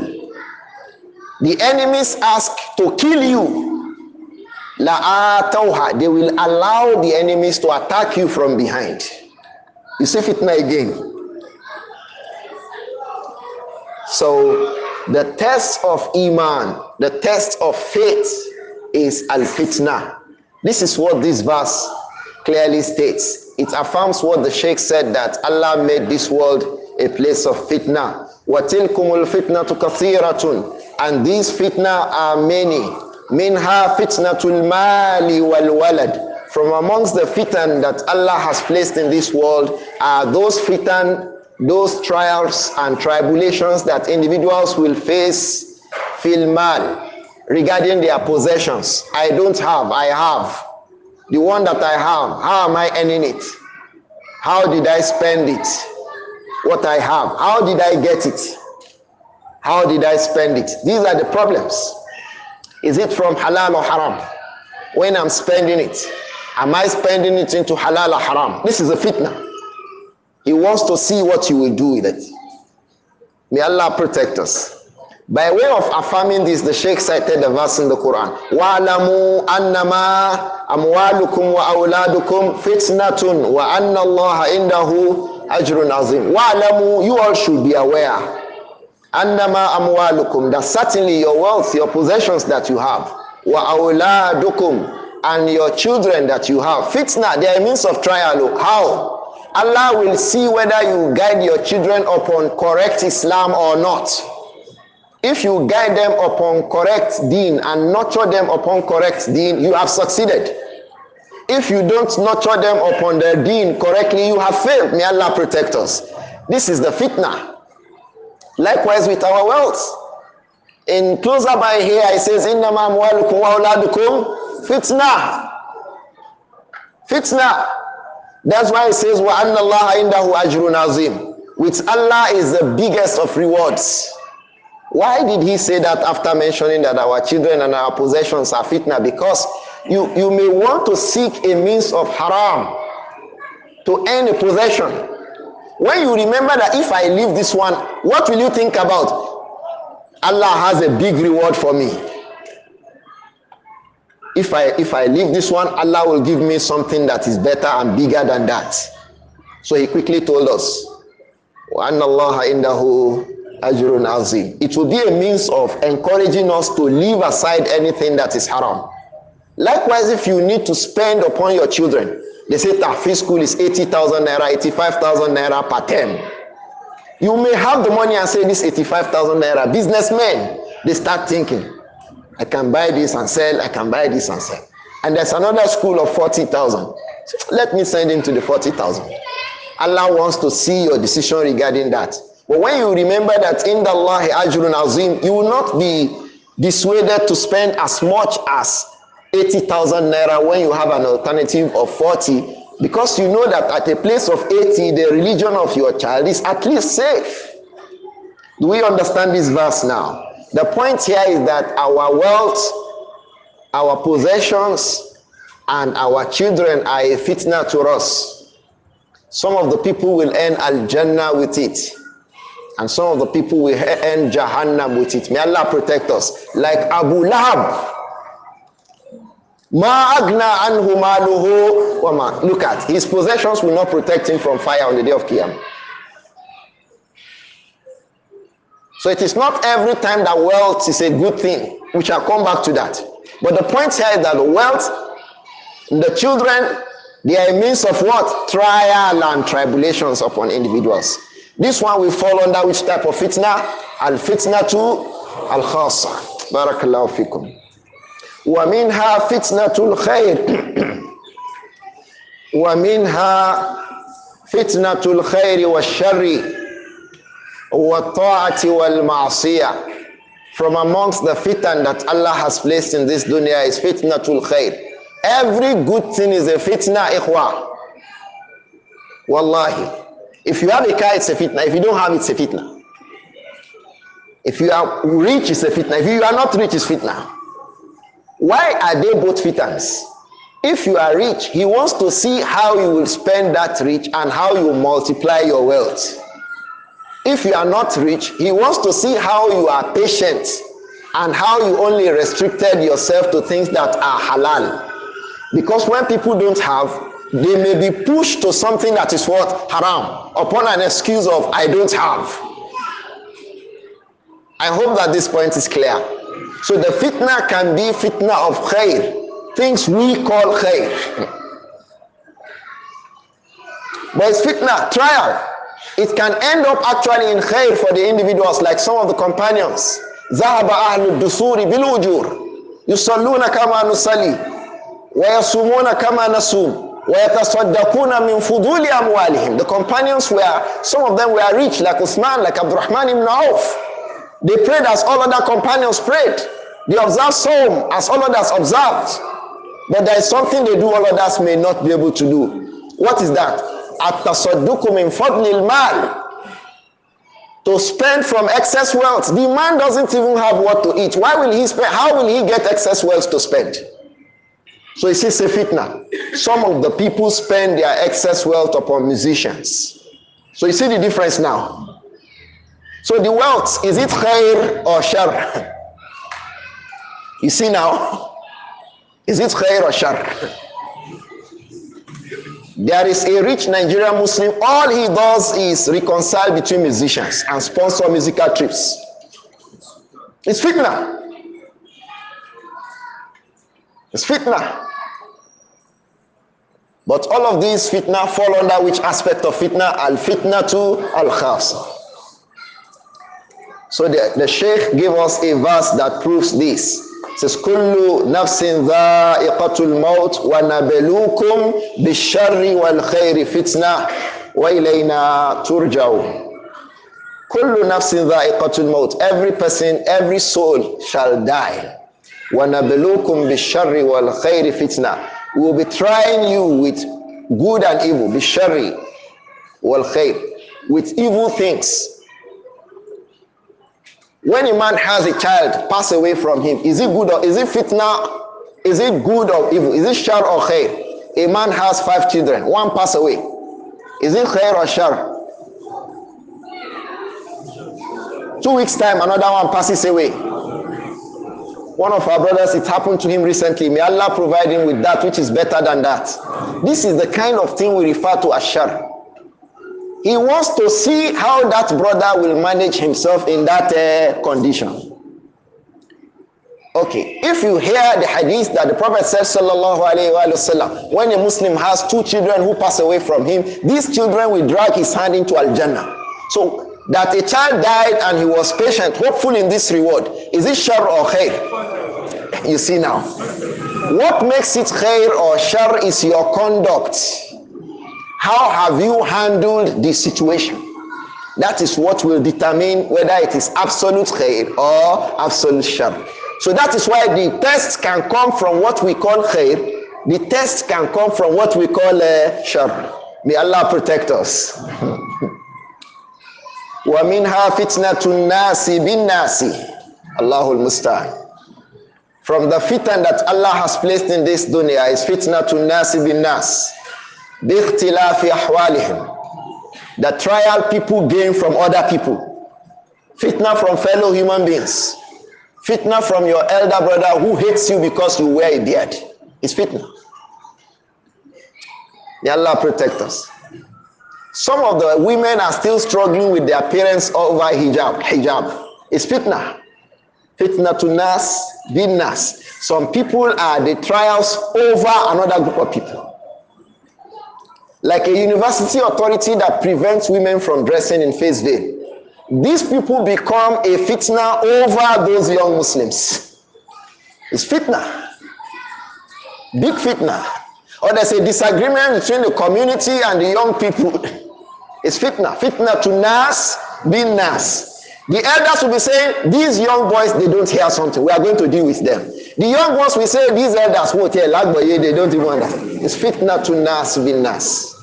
The enemies ask to kill you. لَآتَوْهَا. They will allow the enemies to attack you from behind. You see fitna again. So the test of iman, the test of faith is al-fitna. This is what this verse clearly states. It affirms what the Sheikh said, that Allah made this world a place of fitna. وَتِلْكُمُ الْفِتْنَةُ كَثِيرَةٌ. And these fitna are many. مِنْهَا فِتْنَةُ الْمَالِ وَالْوَلَدِ. From amongst the fitan that Allah has placed in this world are those fitan, those trials and tribulations that individuals will face fil mal, regarding their possessions. I don't have, I have. The one that I have, how am I earning it? How did I spend it? What I have, how did I get it? How did I spend it? These are the problems. Is it from halal or haram? When I'm spending it, am I spending it into halal or haram? This is a fitna. He wants to see what you will do with it. May Allah protect us. By way of affirming this, the Sheikh cited the verse in the Quran. وَعْلَمُوا أَنَّمَا أَمْوَالُكُمْ وَأَوْلَادُكُمْ فِتْنَةٌ وَأَنَّ اللَّهَ عِنْدَهُ أَجْرٌ عَظِيمٌ. وَعْلَمُوا, you all should be aware. أَنَّمَا أَمْوَالُكُمْ, that certainly your wealth, your possessions that you have, وَأَوْلَادُكُمْ, and your children that you have. Fitna, they are a means of trial. How? Allah will see whether you guide your children upon correct Islam or not. If you guide them upon correct deen and nurture them upon correct deen, you have succeeded. If you don't nurture them upon their deen correctly, you have failed. May Allah protect us. This is the fitna. Likewise with our wealth. In closer by here, it says, Innama amwalukum wa auladukum fitna. Fitna. That's why it says, Wa anna Allah indahu ajrun azim. With Allah is the biggest of rewards. Why did he say that after mentioning that our children and our possessions are fitna? Because you may want to seek a means of haram to earn a possession. When you remember that if I leave this one, what will you think about? Allah has a big reward for me. If I leave this one, Allah will give me something that is better and bigger than that. So he quickly told us, وَأَنَّ اللَّهَ إِنَّهُ ajrun azim. It will be a means of encouraging us to leave aside anything that is haram. Likewise, if you need to spend upon your children, they say tahfiz school is 80,000 naira, 85,000 naira per term. You may have the money and say this 85,000 naira. Businessmen, they start thinking, I can buy this and sell, I can buy this and sell. And there's another school of 40,000. Let me send him to the 40,000. Allah wants to see your decision regarding that. But when you remember that in the Allah ajrun azim, you will not be dissuaded to spend as much as 80,000 naira when you have an alternative of 40, because you know that at a place of 80, the religion of your child is at least safe. Do we understand this verse now? The point here is that our wealth, our possessions, and our children are a fitna to us. Some of the people will earn al-Jannah with it, and some of the people will earn Jahannam with it. May Allah protect us. Like Abu Lahab. Ma agna anhu maluhu wa ma. Look at, his possessions will not protect him from fire on the day of Qiyamah. So it is not every time that wealth is a good thing. We shall come back to that. But the point here is that the wealth, the children, they are a means of what? Trial and tribulations upon individuals. This one will fall under which type of fitna? Al-fitna to al-khasa. Barakallahu fikum. وَمِنْهَا فِتْنَةُ الْخَيْرِ وَمِنْهَا فِتْنَةُ الْخَيْرِ وَالشَّرِّ وَالطَّاعَةِ وَالْمَعْصِيَةِ. From amongst the fitan that Allah has placed in this dunya is fitnatul khair. Every good thing is a fitna, ikhwa. Wallahi. If you have a car, it's a fitna. If you don't have it, it's a fitna. If you are rich, it's a fitna. If you are not rich, it's fitna. Why are they both fitans? If you are rich, he wants to see how you will spend that rich and how you multiply your wealth. If you are not rich, he wants to see how you are patient and how you only restricted yourself to things that are halal. Because when people don't have, they may be pushed to something that is what? Haram, upon an excuse of I don't have. I hope that this point is clear. So the fitna can be fitna of khair, things we call khair. But it's fitna, trial. It can end up actually in khair for the individuals, like some of the companions. ذهب أهل الدثور بالأجور يصلون كما نصلي ويصومون كما نصوم ويتصدقون من فضول أموالهم. The companions were, some of them were rich, like Uthman, like Abdurrahman ibn Auf. They prayed as all other companions prayed. They observed Psalm as all others observed. But there is something they do all others may not be able to do. What is that? At-tasadduqu min fadlil mal. To spend from excess wealth. The man doesn't even have what to eat. Why will he spend? How will he get excess wealth to spend? So it is a fitna. Some of the people spend their excess wealth upon musicians. So you see the difference now. So the wealth, is it khair or shar? You see now? Is it khair or shar? There is a rich Nigerian Muslim, all he does is reconcile between musicians and sponsor musical trips. It's fitna. It's fitna. But all of these fitna fall under which aspect of fitna? Al-fitna to al-khas. So the Sheikh gave us a verse that proves this. It says, Kullu nafsin dha'iqatul maut wa nabelukum bisharri wal khayri fitna wa ilayna turja'un. Kullu nafsin dha'iqatul maut. Every person, every soul shall die. Wa nabelukum bisharri wal khayri fitna. We will be trying you with good and evil. Bisharri wal khayr. With evil things. When a man has a child pass away from him, is it good or is it fitna? Is it good or evil? Is it shar or khair? A man has 5 children, one pass away. Is it khair or shar? 2 weeks time, another one passes away. One of our brothers, it happened to him recently. May Allah provide him with that which is better than that. This is the kind of thing we refer to as shar. He wants to see how that brother will manage himself in that condition. Okay, if you hear the hadith that the Prophet said, sallallahu alayhi wa sallam, when a Muslim has 2 children who pass away from him, these children will drag his hand into Al-Jannah. So that a child died and he was patient, hopeful in this reward, is it shar or khair? You see now. What makes it khair or shar is your conduct. How have you handled the situation? That is what will determine whether it is absolute khair or absolute shar. So that is why the test can come from what we call khair. The test can come from what we call shar. May Allah protect us. وَمِنْهَا فِتْنَةُ النَّاسِ بِالنَّاسِ Allahul Musta'an. From the fitan that Allah has placed in this dunya is fitna to nasi bin nas. بِاخْتِلَافِ أَحْوَالِهِمْ. The trial people gain from other people. Fitna from fellow human beings. Fitna from your elder brother who hates you because you wear a beard. It's fitna. May Allah protect us. Some of the women are still struggling with their parents over hijab. It's fitna. Fitna to nas bin nas. Some people are the trials over another group of people. Like a university authority that prevents women from dressing in face veil. These people become a fitna over those young Muslims. It's fitna. Big fitna. Or there's a disagreement between the community and the young people. It's fitna. Fitna to nas bin nas. The elders will be saying, these young boys, they don't hear something. We are going to deal with them. The young ones will say, these elders won't hear, they don't even understand. It's fitna to nas bin nas.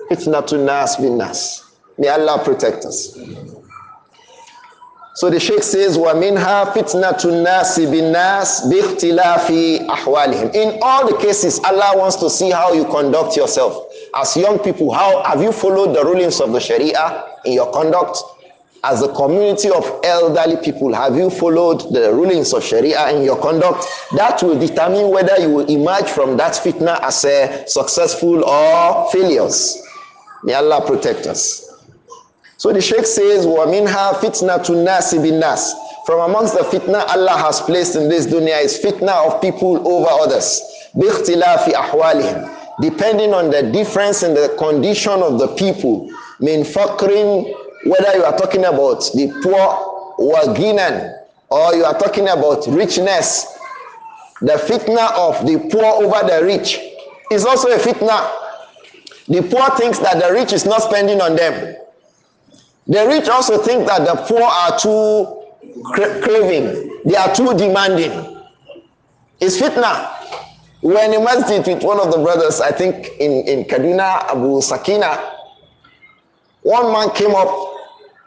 Fitna to nas bin nas. May Allah protect us. So the Sheikh says, وَمِنْهَا فِتْنَةُ النَّاسِ بِالنَّاسِ بِاخْتِلَافِ أَحْوَالِهِمْ. In all the cases, Allah wants to see how you conduct yourself. As young people, how have you followed the rulings of the Sharia in your conduct? As a community of elderly people, have you followed the rulings of Sharia in your conduct? That will determine whether you will emerge from that fitna as successful or failures. May Allah protect us. So the Sheikh says, وَمِنْهَا فِتْنَةُ النَّاسِ بِالنَّاسِ. From amongst the fitna Allah has placed in this dunya is fitna of people over others. بِاخْتِلَافِ أَحْوَالِهِمْ. Depending on the difference in the condition of the people. Min faqrin, whether you are talking about the poor or ginan, or you are talking about richness. The fitna of the poor over the rich is also a fitna. The poor thinks that the rich is not spending on them. The rich also think that the poor are too craving. They are too demanding. It's fitna. We were in a masjid with one of the brothers, I think in Kaduna, Abu Sakina. One man came up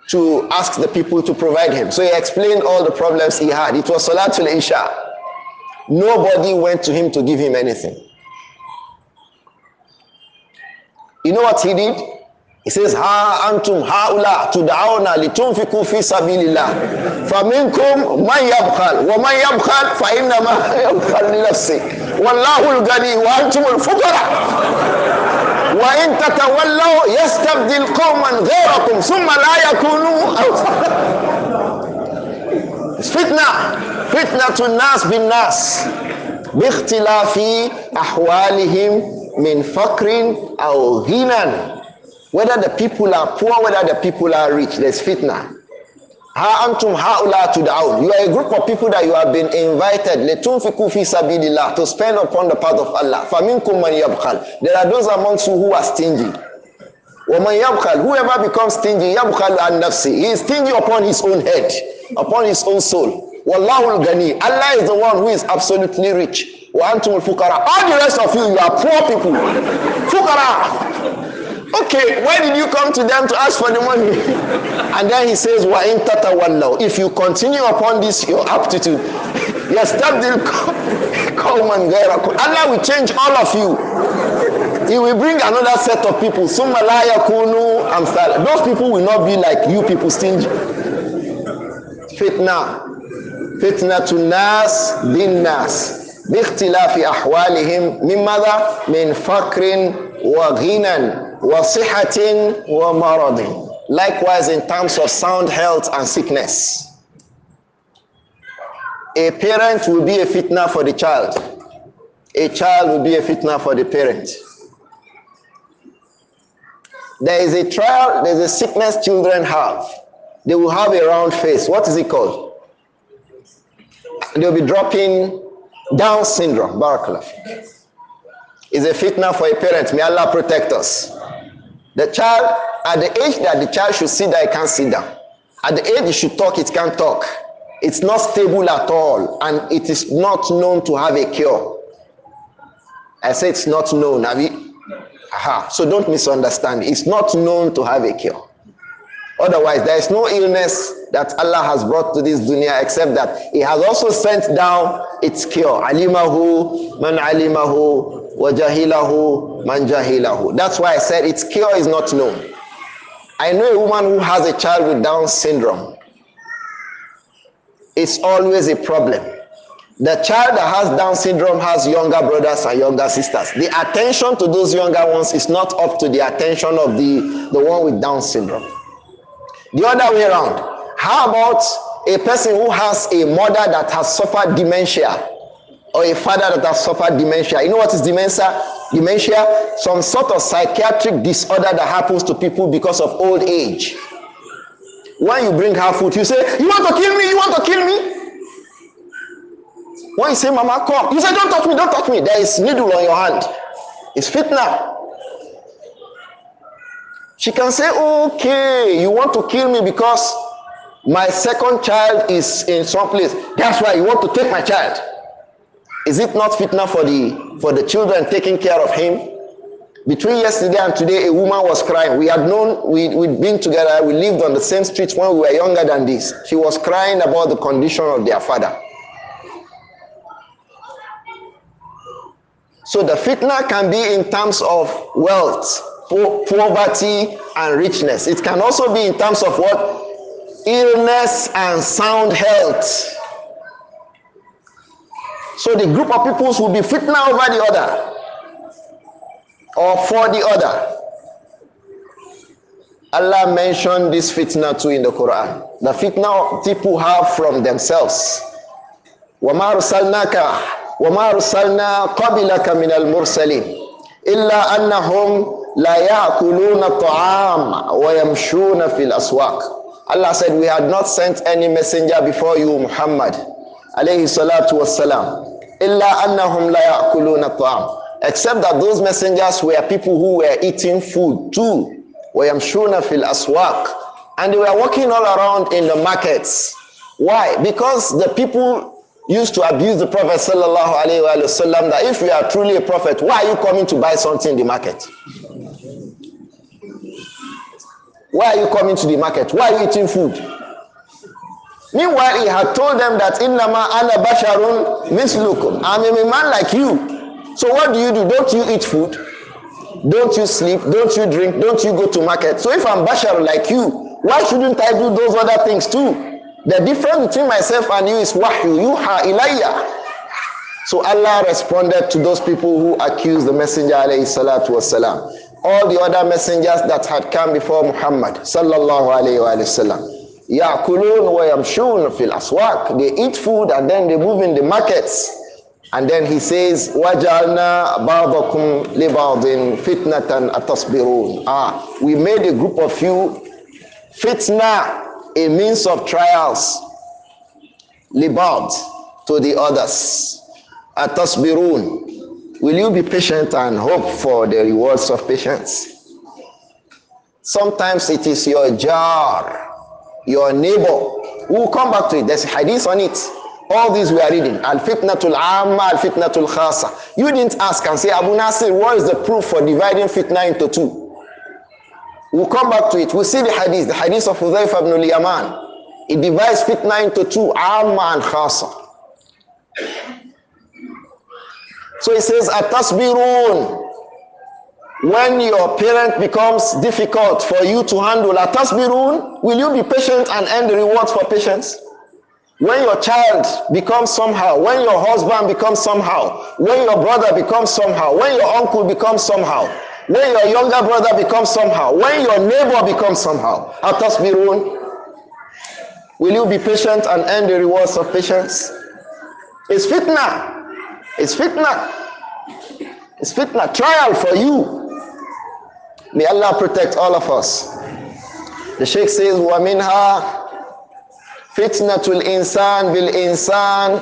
to ask the people to provide him. So he explained all the problems he had. It was Salatul Isha. Nobody went to him to give him anything. You know what he did? He says, Ha antum haula tud'auna litunfiqu fi sabilillah. Faminkum man yabkhal wa man yabkhal fa inna ma yabkhal li nafsi. Wallahu al-ghani wa antum al-fuqara. Wa in tatawallaw yastabdil qauman ghayrakum thumma la yakunu. It's fitna. Fitna to nas bin nas. باختلاف أحوالهم من فقر أو غنى. Whether the people are poor, whether the people are rich, there's fitna. Ha antum haula tud'aun. You are a group of people that you have been invited letunfiku fi sabilillah, to spend upon the path of Allah. Faminkum man yabkhal. There are those amongst you who are stingy. Wa man yabkhal, whoever becomes stingy, yabkhal an nafsi. He is stingy upon his own head, upon his own soul. Wallahu al-ghani. Allah is the one who is absolutely rich. Wa antum al-fuqara. All the rest of you, you are poor people. Fuqara. Okay, why did you come to them to ask for the money? And then he says, wa in tatawallaw. If you continue upon this, your aptitude, yastabdil qawman ghayrakum. Allah will change all of you. He will bring another set of people. Summa la yakunu amsal. Those people will not be like you people, stingy. Fitna to nas bin nas. Bikhtilafi ahwalihim min madha min fakrin wa ghinan. وَصِحَةٍ وَمَرَضٍ. Likewise in terms of sound health and sickness. A parent will be a fitna for the child. A child will be a fitna for the parent. There is a trial, there is a sickness children have. They will have a round face. What is it called? They will be dropping Down syndrome. Barakallah. Is a fitna for a parent. May Allah protect us. The child, at the age that the child should sit down, it can't sit down. At the age it should talk, it can't talk. It's not stable at all, and it is not known to have a cure. I say it's not known. Aha. So don't misunderstand. It's not known to have a cure. Otherwise, there is no illness that Allah has brought to this dunya except that He has also sent down its cure. Alimahu man alimahu. وَجَهِلَهُ مَنْ جَهِلَهُ. That's why I said its cure is not known. I know a woman who has a child with Down syndrome. It's always a problem. The child that has Down syndrome has younger brothers and younger sisters. The attention to those younger ones is not up to the attention of the one with Down syndrome. The other way around. How about a person who has a mother that has suffered dementia? Or a father that has suffered dementia. You know what is dementia? Dementia, some sort of psychiatric disorder that happens to people because of old age. When you bring her food, you say, you want to kill me? You want to kill me? When you say, Mama, come, you say, don't touch me, don't touch me. There is needle on your hand. It's fitna. She can say, okay, you want to kill me because my second child is in some place. That's why you want to take my child. Is it not fitna for the children taking care of him? Between yesterday and today, a woman was crying. We had known, we'd been together, we lived on the same streets when we were younger than this. She was crying about the condition of their father. So the fitna can be in terms of wealth, poverty, and richness. It can also be in terms of what? Illness and sound health. So the group of people will be fitna over the other, or for the other. Allah mentioned this fitna too in the Quran. The fitna people have from themselves. وَمَا أَرْسَلْنَا قَبِلَكَ مِنَ الْمُرْسَلِينَ إِلَّا أَنَّهُمْ لَا يَأْكُلُونَ الطَّعَامَ وَيَمْشُونَ فِي الْأَسْوَاقِ. Allah said, we had not sent any messenger before you, Muhammad alayhi salatu wassalam, illa annahum la ya'kuluna at-ta'am, except that those messengers were people who were eating food too. وَيَمْشُونَ فِي الْأَسْوَاقِ. And they were walking all around in the markets. Why? Because the people used to abuse the Prophet sallallahu alayhi wa sallam, that if you are truly a prophet, why are you coming to buy something in the market? Why are you coming to the market? Why are you eating food? Meanwhile, he had told them that innama ana basharun mislukum. I'm a man like you. So what do? Don't you eat food? Don't you sleep? Don't you drink? Don't you go to market? So if I'm bashar like you, why shouldn't I do those other things too? The difference between myself and you is wahyu yuha ilayya. So Allah responded to those people who accused the Messenger alayhi salatu wasalam. All the other messengers that had come before Muhammad sallallahu alayhi wa sallam. Ya'kulun wa yamshun fil aswaq. They eat food and then they move in the markets. And then he says, وَجَعَلْنَا بَعْضَكُمْ لِبَعْضٍ فِتْنَةً أَتَصْبِرُونَ. We made a group of you fitna, a means of trials, libad, to the others. Atasbirun. Will you be patient and hope for the rewards of patience? Sometimes it is your jar, your neighbor. We'll come back to it. There's a hadith on it. All these we are reading. Al-fitnatul amma, al-fitnatul khasa. You didn't ask and say, Abu Naasir, what is the proof for dividing fitna into two? We'll come back to it. We'll see the hadith of Hudhayf ibn al-Yaman. It divides fitna into two, amma and khasa. So it says, atasbirun. When your parent becomes difficult for you to handle, atasbirun, will you be patient and earn the rewards for patience? When your child becomes somehow, when your husband becomes somehow, when your brother becomes somehow, when your uncle becomes somehow, when your younger brother becomes somehow, when your neighbor becomes somehow, atasbirun, will you be patient and earn the rewards of patience? It's fitna. It's fitna. It's fitna. Trial for you. May Allah protect all of us. The Sheikh says, وَمِنْهَا فِتْنَةُ الْإِنسَانِ بِالْإِنسَانِ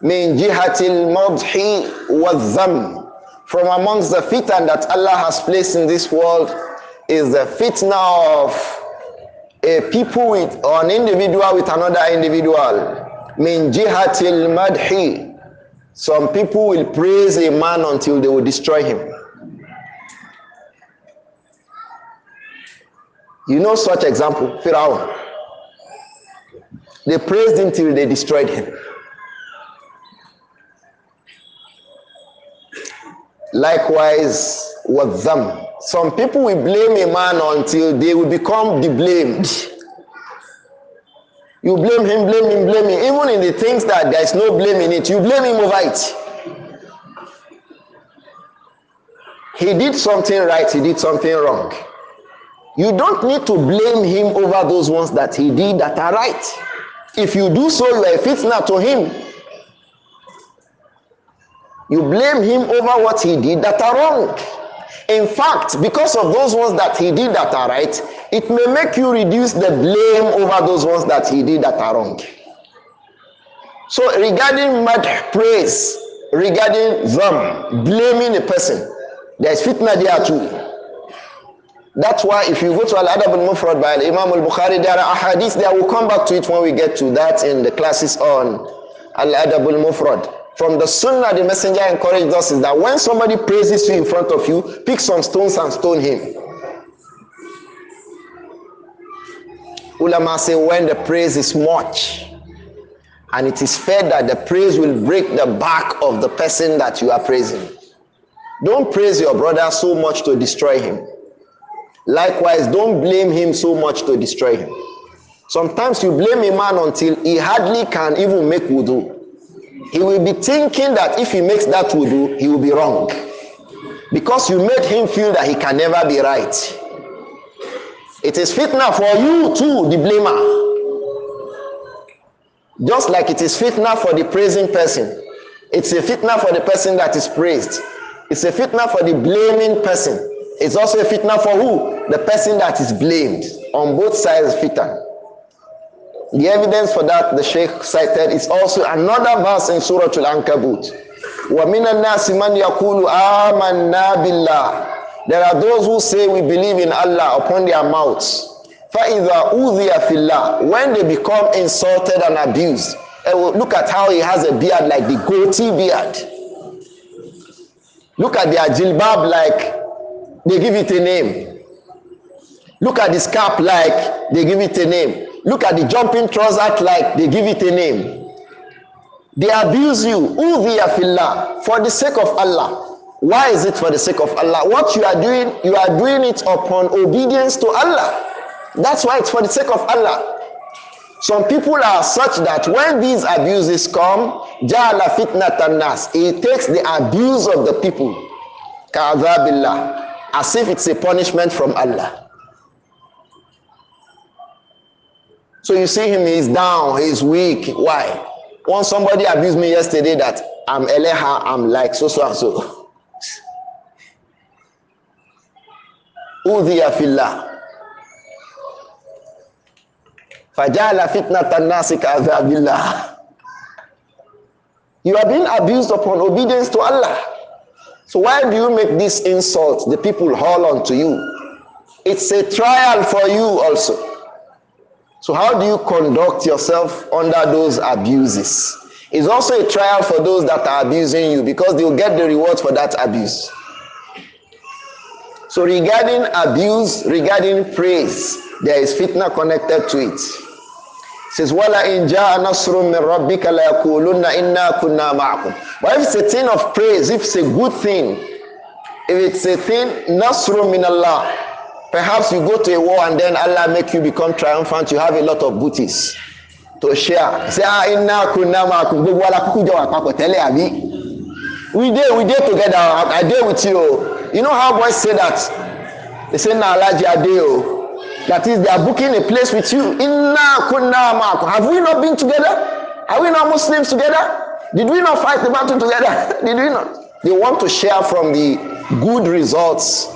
مِنْ جِهَةِ الْمَضْحِ وَالذَّمِّ. From amongst the fitan that Allah has placed in this world is the fitna of a people with, or an individual with another individual. مِنْ جِهَةِ الْمَدْحِ. Some people will praise a man until they will destroy him. You know such example, Pharaoh. They praised him till they destroyed him. Likewise with them. Some people will blame a man until they will become blamed. You blame him, blame him, blame him. Even in the things that there is no blame in it, you blame him over it. He did something right, he did something wrong. You don't need to blame him over those ones that he did that are right. If you do so, you are a fitna to him. You blame him over what he did that are wrong. In fact, because of those ones that he did that are right, it may make you reduce the blame over those ones that he did that are wrong. So regarding madh, praise, regarding them, blaming a person, there is fitna there too. That's why if you go to Al-Adabul Mufrad by Imam al-Bukhari, there are hadiths there. We'll come back to it when we get to that in the classes on Al-Adabul Mufrad. From the sunnah, the messenger encouraged us is that when somebody praises you in front of you, pick some stones and stone him. Ulama say when the praise is much and it is feared that the praise will break the back of the person that you are praising. Don't praise your brother so much to destroy him. Likewise, don't blame him so much to destroy him. Sometimes you blame a man until he hardly can even make wudu. He will be thinking that if he makes that wudu, he will be wrong. Because you made him feel that he can never be right. It is fitna for you too, the blamer. Just like it is fitna for the praising person. It's a fitna for the person that is praised. It's a fitna for the blaming person. It's also a fitna for who? The person that is blamed. On both sides fitna. The evidence for that the Sheikh cited is also another verse in Surah Al-Ankabut. وَمِنَ النَّاسِ مَنْ يَقُولُ آمَنَّا بِاللَّهِ. There are those who say we believe in Allah upon their mouths. فَإِذَا أُوذِيَ فِي اللَّهِ. When they become insulted and abused. Look at how he has a beard like the goatee beard. Look at their jilbab like they give it a name. Look at the scarf like they give it a name. Look at the jumping trousers like they give it a name. They abuse you. Udhiya fillah. For the sake of Allah. Why is it for the sake of Allah? What you are doing it upon obedience to Allah. That's why it's for the sake of Allah. Some people are such that when these abuses come, ja'ala fitnatan nas. It takes the abuse of the people. Ka'adhabillah. As if it's a punishment from Allah. So you see him, he's down, he's weak. Why? Once somebody abused me yesterday that I'm eleha, I'm like so and so. Udhiya fillah. Fajala fitnatan nasi ka'adhabillah. You are being abused upon obedience to Allah. So why do you make this insult the people haul on to you? It's a trial for you also. So how do you conduct yourself under those abuses? It's also a trial for those that are abusing you, because they will get the rewards for that abuse. So regarding abuse, regarding praise, there is fitna connected to it. It says, "Wala in jaa nasrun min rabbika la yaqulunna inna kunna ma'akum." But if it's a thing of praise, if it's a good thing, if it's a thing, nasrun min Allah, perhaps you go to a war and then Allah make you become triumphant, you have a lot of booties to share. Say, inna kunna ma'akum. We did together. I did with you. You know how boys say that? They say, "Na alaji adeo." That is, they are booking a place with you. Inna kunna ma'akum. Have we not been together? Are we not Muslims together? Did we not fight the battle together? Did we not? They want to share from the good results.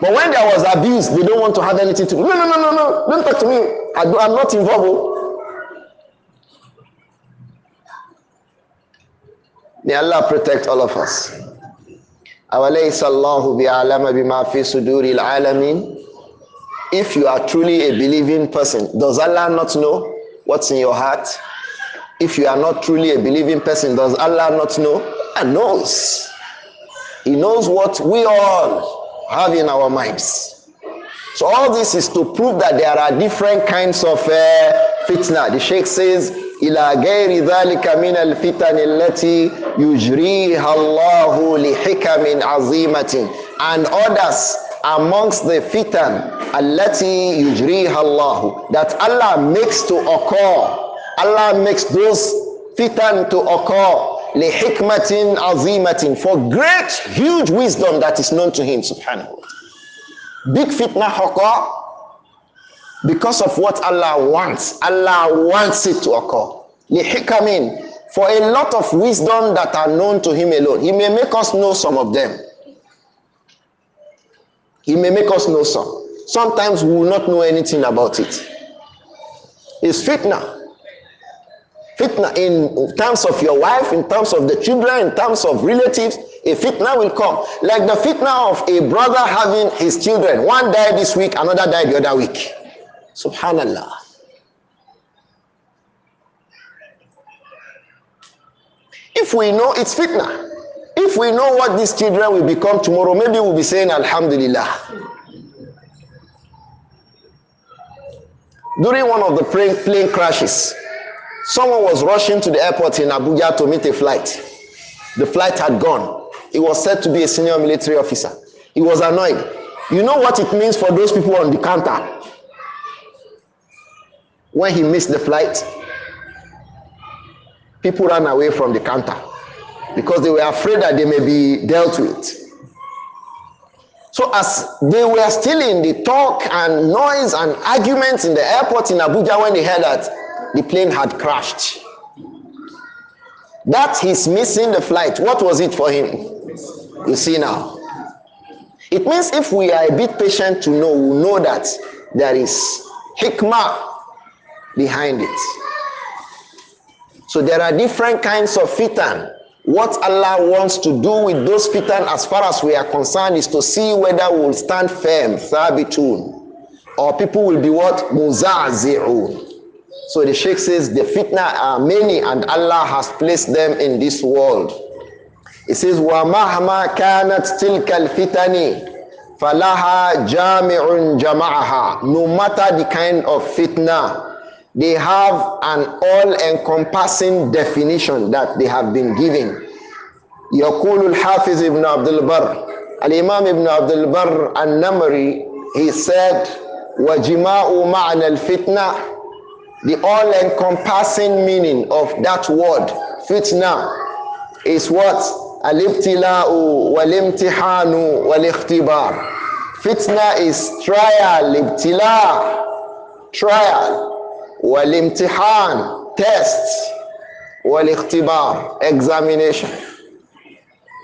But when there was abuse, they don't want to have anything to do. No. Don't talk to me. I'm not involved. May Allah protect all of us. أَوَلَيْسَ اللَّهُ بِأَعْلَمَ بِمَا فِي صُدُورِ الْعَالَمِينَ. If you are truly a believing person, does Allah not know what's in your heart? If you are not truly a believing person, does Allah not know? Allah knows. He knows what we all have in our minds. So all this is to prove that there are different kinds of fitna. The Sheikh says, إِلَى غَيْرِ ذَلِكَ مِنَ الْفِتَنِ الَّتِي يُجْرِيهَا اللَّهُ لِحِكَمٍ عَظِيمَةٍ. And others amongst the fitan allati yujriha Allah, that Allah makes to occur. Allah makes those fitan to occur li hikmatin azimatin, for great huge wisdom that is known to him subhanahu wa ta'ala. Big fitna occur because of what Allah wants. Allah wants it to occur li hikamin, for a lot of wisdom that are known to him alone. He may make us know some of them. He may make us know some. Sometimes we will not know anything about it. It's fitna. Fitna in terms of your wife, in terms of the children, in terms of relatives, a fitna will come. Like the fitna of a brother having his children. One died this week, another died the other week. Subhanallah. If we know it's fitna, if we know what these children will become tomorrow, maybe we'll be saying Alhamdulillah. During one of the plane crashes, someone was rushing to the airport in Abuja to meet a flight. The flight had gone. He was said to be a senior military officer. He was annoyed. You know what it means for those people on the counter when he missed the flight? People ran away from the counter because they were afraid that they may be dealt with. So as they were still in the talk and noise and arguments in the airport in Abuja, when they heard that the plane had crashed, that he's missing the flight, what was it for him? You see now. It means if we are a bit patient to know, we'll know that there is hikmah behind it. So there are different kinds of fitan. What Allah wants to do with those fitan, as far as we are concerned, is to see whether we will stand firm, thabitun, or people will be what? Muzazi'un. So the Sheikh says the fitna are many and Allah has placed them in this world. It says, وَمَهْمَا كَانَتْ تِلْكَ الْفِتَنِ فَلَهَا جَامِعٌ جَمَعَهَا. No matter the kind of fitna, they have an all-encompassing definition that they have been given. يقول الحافظ ابن عبد البر, Al-Imam ibn Abdul Barr al-Namri, he said, وَجِمَاءُ مَعْنَى الْفِتْنَةِ, the all-encompassing meaning of that word, fitna, is what? Al-ibtila'u wal-imtihanu wal-ikhtibar. Fitna is trial, ibtila, trial, wal-imtihan, test, wal-ikhtibar, examination.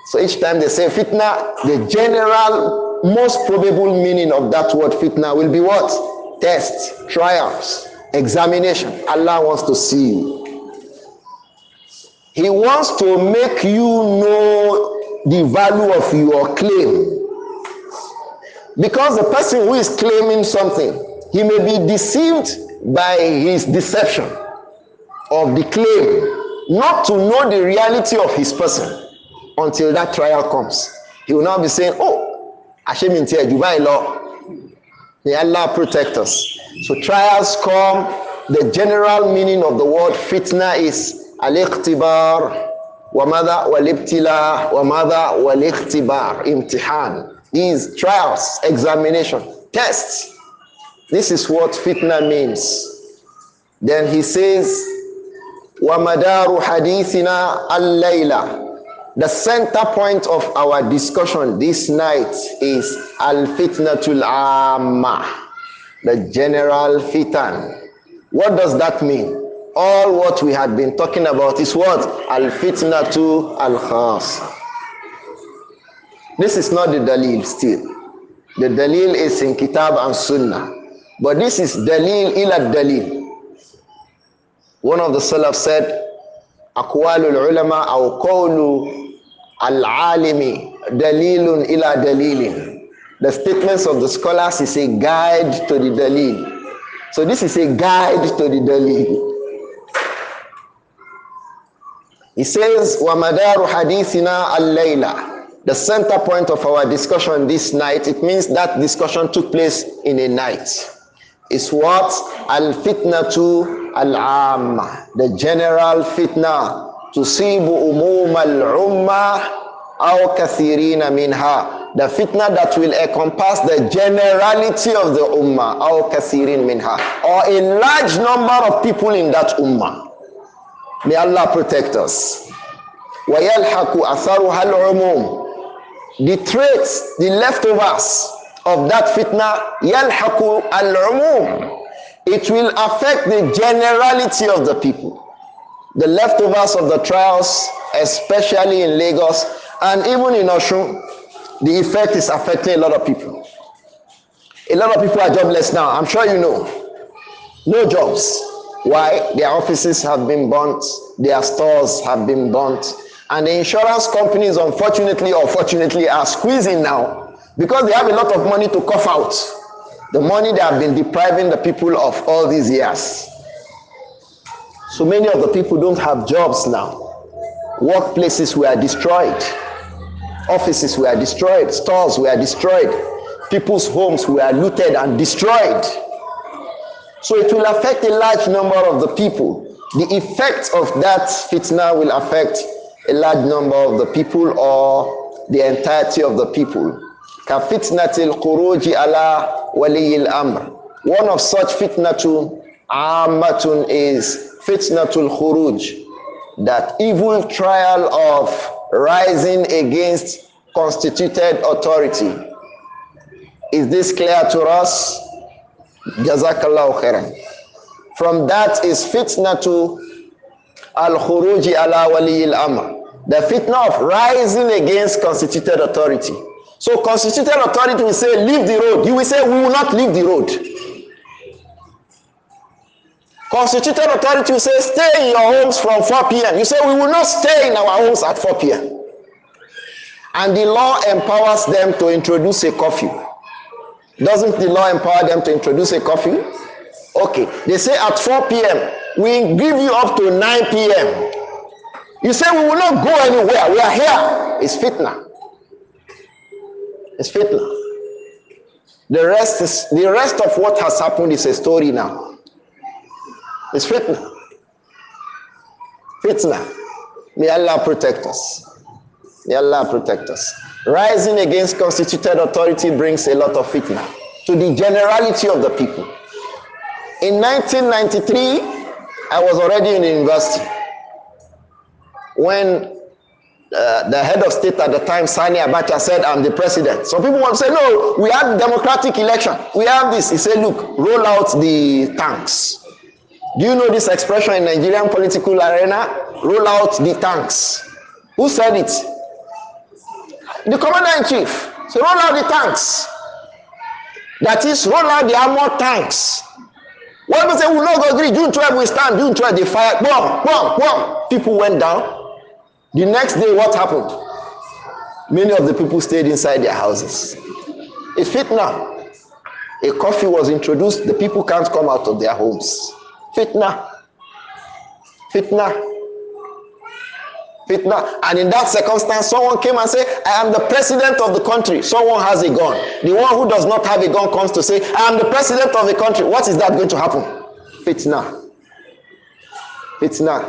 So each time they say fitna, the general, most probable meaning of that word fitna will be what? Test, trials, examination. Allah wants to see you. He wants to make you know the value of your claim. Because the person who is claiming something, he may be deceived by his deception of the claim, not to know the reality of his person until that trial comes. He will now be saying, oh, Hashem in tear, Dubai law. May Allah protect us. So trials come. The general meaning of the word fitna is al-iqtibar wa madha wal-ibtila wa madha wal-iqtibar, imtihan. These trials, examination, tests. This is what fitna means. Then he says, wa madaru hadithina al-layla. The center point of our discussion this night is al-fitnatul amma, the general fitan. What does that mean? All what we had been talking about is what? Al-fitnatu al-khas. This is not the dalil still. The dalil is in kitab and sunnah. But this is dalil ila dalil. One of the salaf said, aqwalul ulama aw qawlu al-alimi dalilun ila dalilin. The statements of the scholars is a guide to the dalil. So this is a guide to the dalil. He says, wa madaru hadithina al-layla. The center point of our discussion this night, it means that discussion took place in a night. Is what? Al-fitnatu al-amma. The general fitna. Tusibu umum al-umma aw kathirina minha. The fitna that will encompass the generality of the ummah, aw kathirin minha, or a large number of people in that ummah. May Allah protect us. وَيَلْحَقُ أَثَرُهَا الْعُمُومِ. The traits, the leftovers of that fitna, يَلْحَقُ الْعُمُومِ. It will affect the generality of the people. The leftovers of the trials, especially in Lagos and even in Osun, the effect is affecting a lot of people. A lot of people are jobless now. I'm sure you know. No jobs. Why? Their offices have been burnt. Their stores have been burnt. And the insurance companies, unfortunately or fortunately, are squeezing now because they have a lot of money to cough out. The money they have been depriving the people of all these years. So many of the people don't have jobs now. Workplaces were destroyed. Offices were destroyed. Stores were destroyed. People's homes were looted and destroyed. So it will affect a large number of the people. The effect of that fitna will affect a large number of the people or the entirety of the people. Ka fitnatil khuruji ala waliyil amr. One of such fitnatu ammatun is fitnatul khuruj, that evil trial of rising against constituted authority. Is this clear to us? Jazakallahu khairan. From that is fitnatu al-khuruji ala waliyil amr. The fitna of rising against constituted authority. So constituted authority will say, leave the road. You will say, we will not leave the road. Constituted authority will say, stay in your homes from 4 p.m. You say, we will not stay in our homes at 4 p.m. And the law empowers them to introduce a curfew. Doesn't the law empower them to introduce a curfew? Okay. They say at 4 p.m. we give you up to 9 p.m. You say we will not go anywhere. We are here. It's fitna. It's fitna. The rest of what has happened is a story now. It's fitna. Fitna. May Allah protect us. May Allah protect us. Rising against constituted authority brings a lot of fitna to the generality of the people. In 1993, I was already in the university when the head of state at the time, Sani Abacha, said, I'm the president. Some people want to say, no, we have democratic election. We have this. He said, look, roll out the tanks. Do you know this expression in Nigerian political arena? roll out the tanks. Who said it? The commander-in-chief. So roll out the tanks. That is, roll out the armored tanks. When people say, we will not go agree, June 12 we stand, June 12 they fire, boom, boom, boom. People went down. The next day, what happened? Many of the people stayed inside their houses. It's fitna. A curfew was introduced, the people can't come out of their homes. Fitna. Fitna. Fitna. And in that circumstance, someone came and said, I am the president of the country. Someone has a gun. The one who does not have a gun comes to say, I am the president of the country. What is that going to happen? Fitna. Fitna.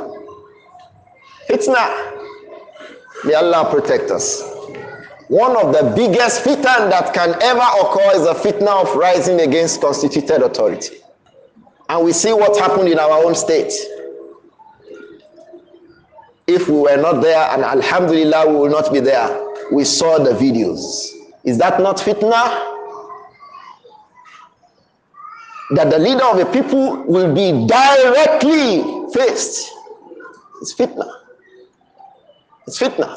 Fitna. May Allah protect us. One of the biggest fitan that can ever occur is the fitna of rising against constituted authority. And we see what happened in our own state. If we were not there, and alhamdulillah we will not be there, we saw the videos. Is that not fitna? That the leader of the people will be directly faced. It's fitna. It's fitna.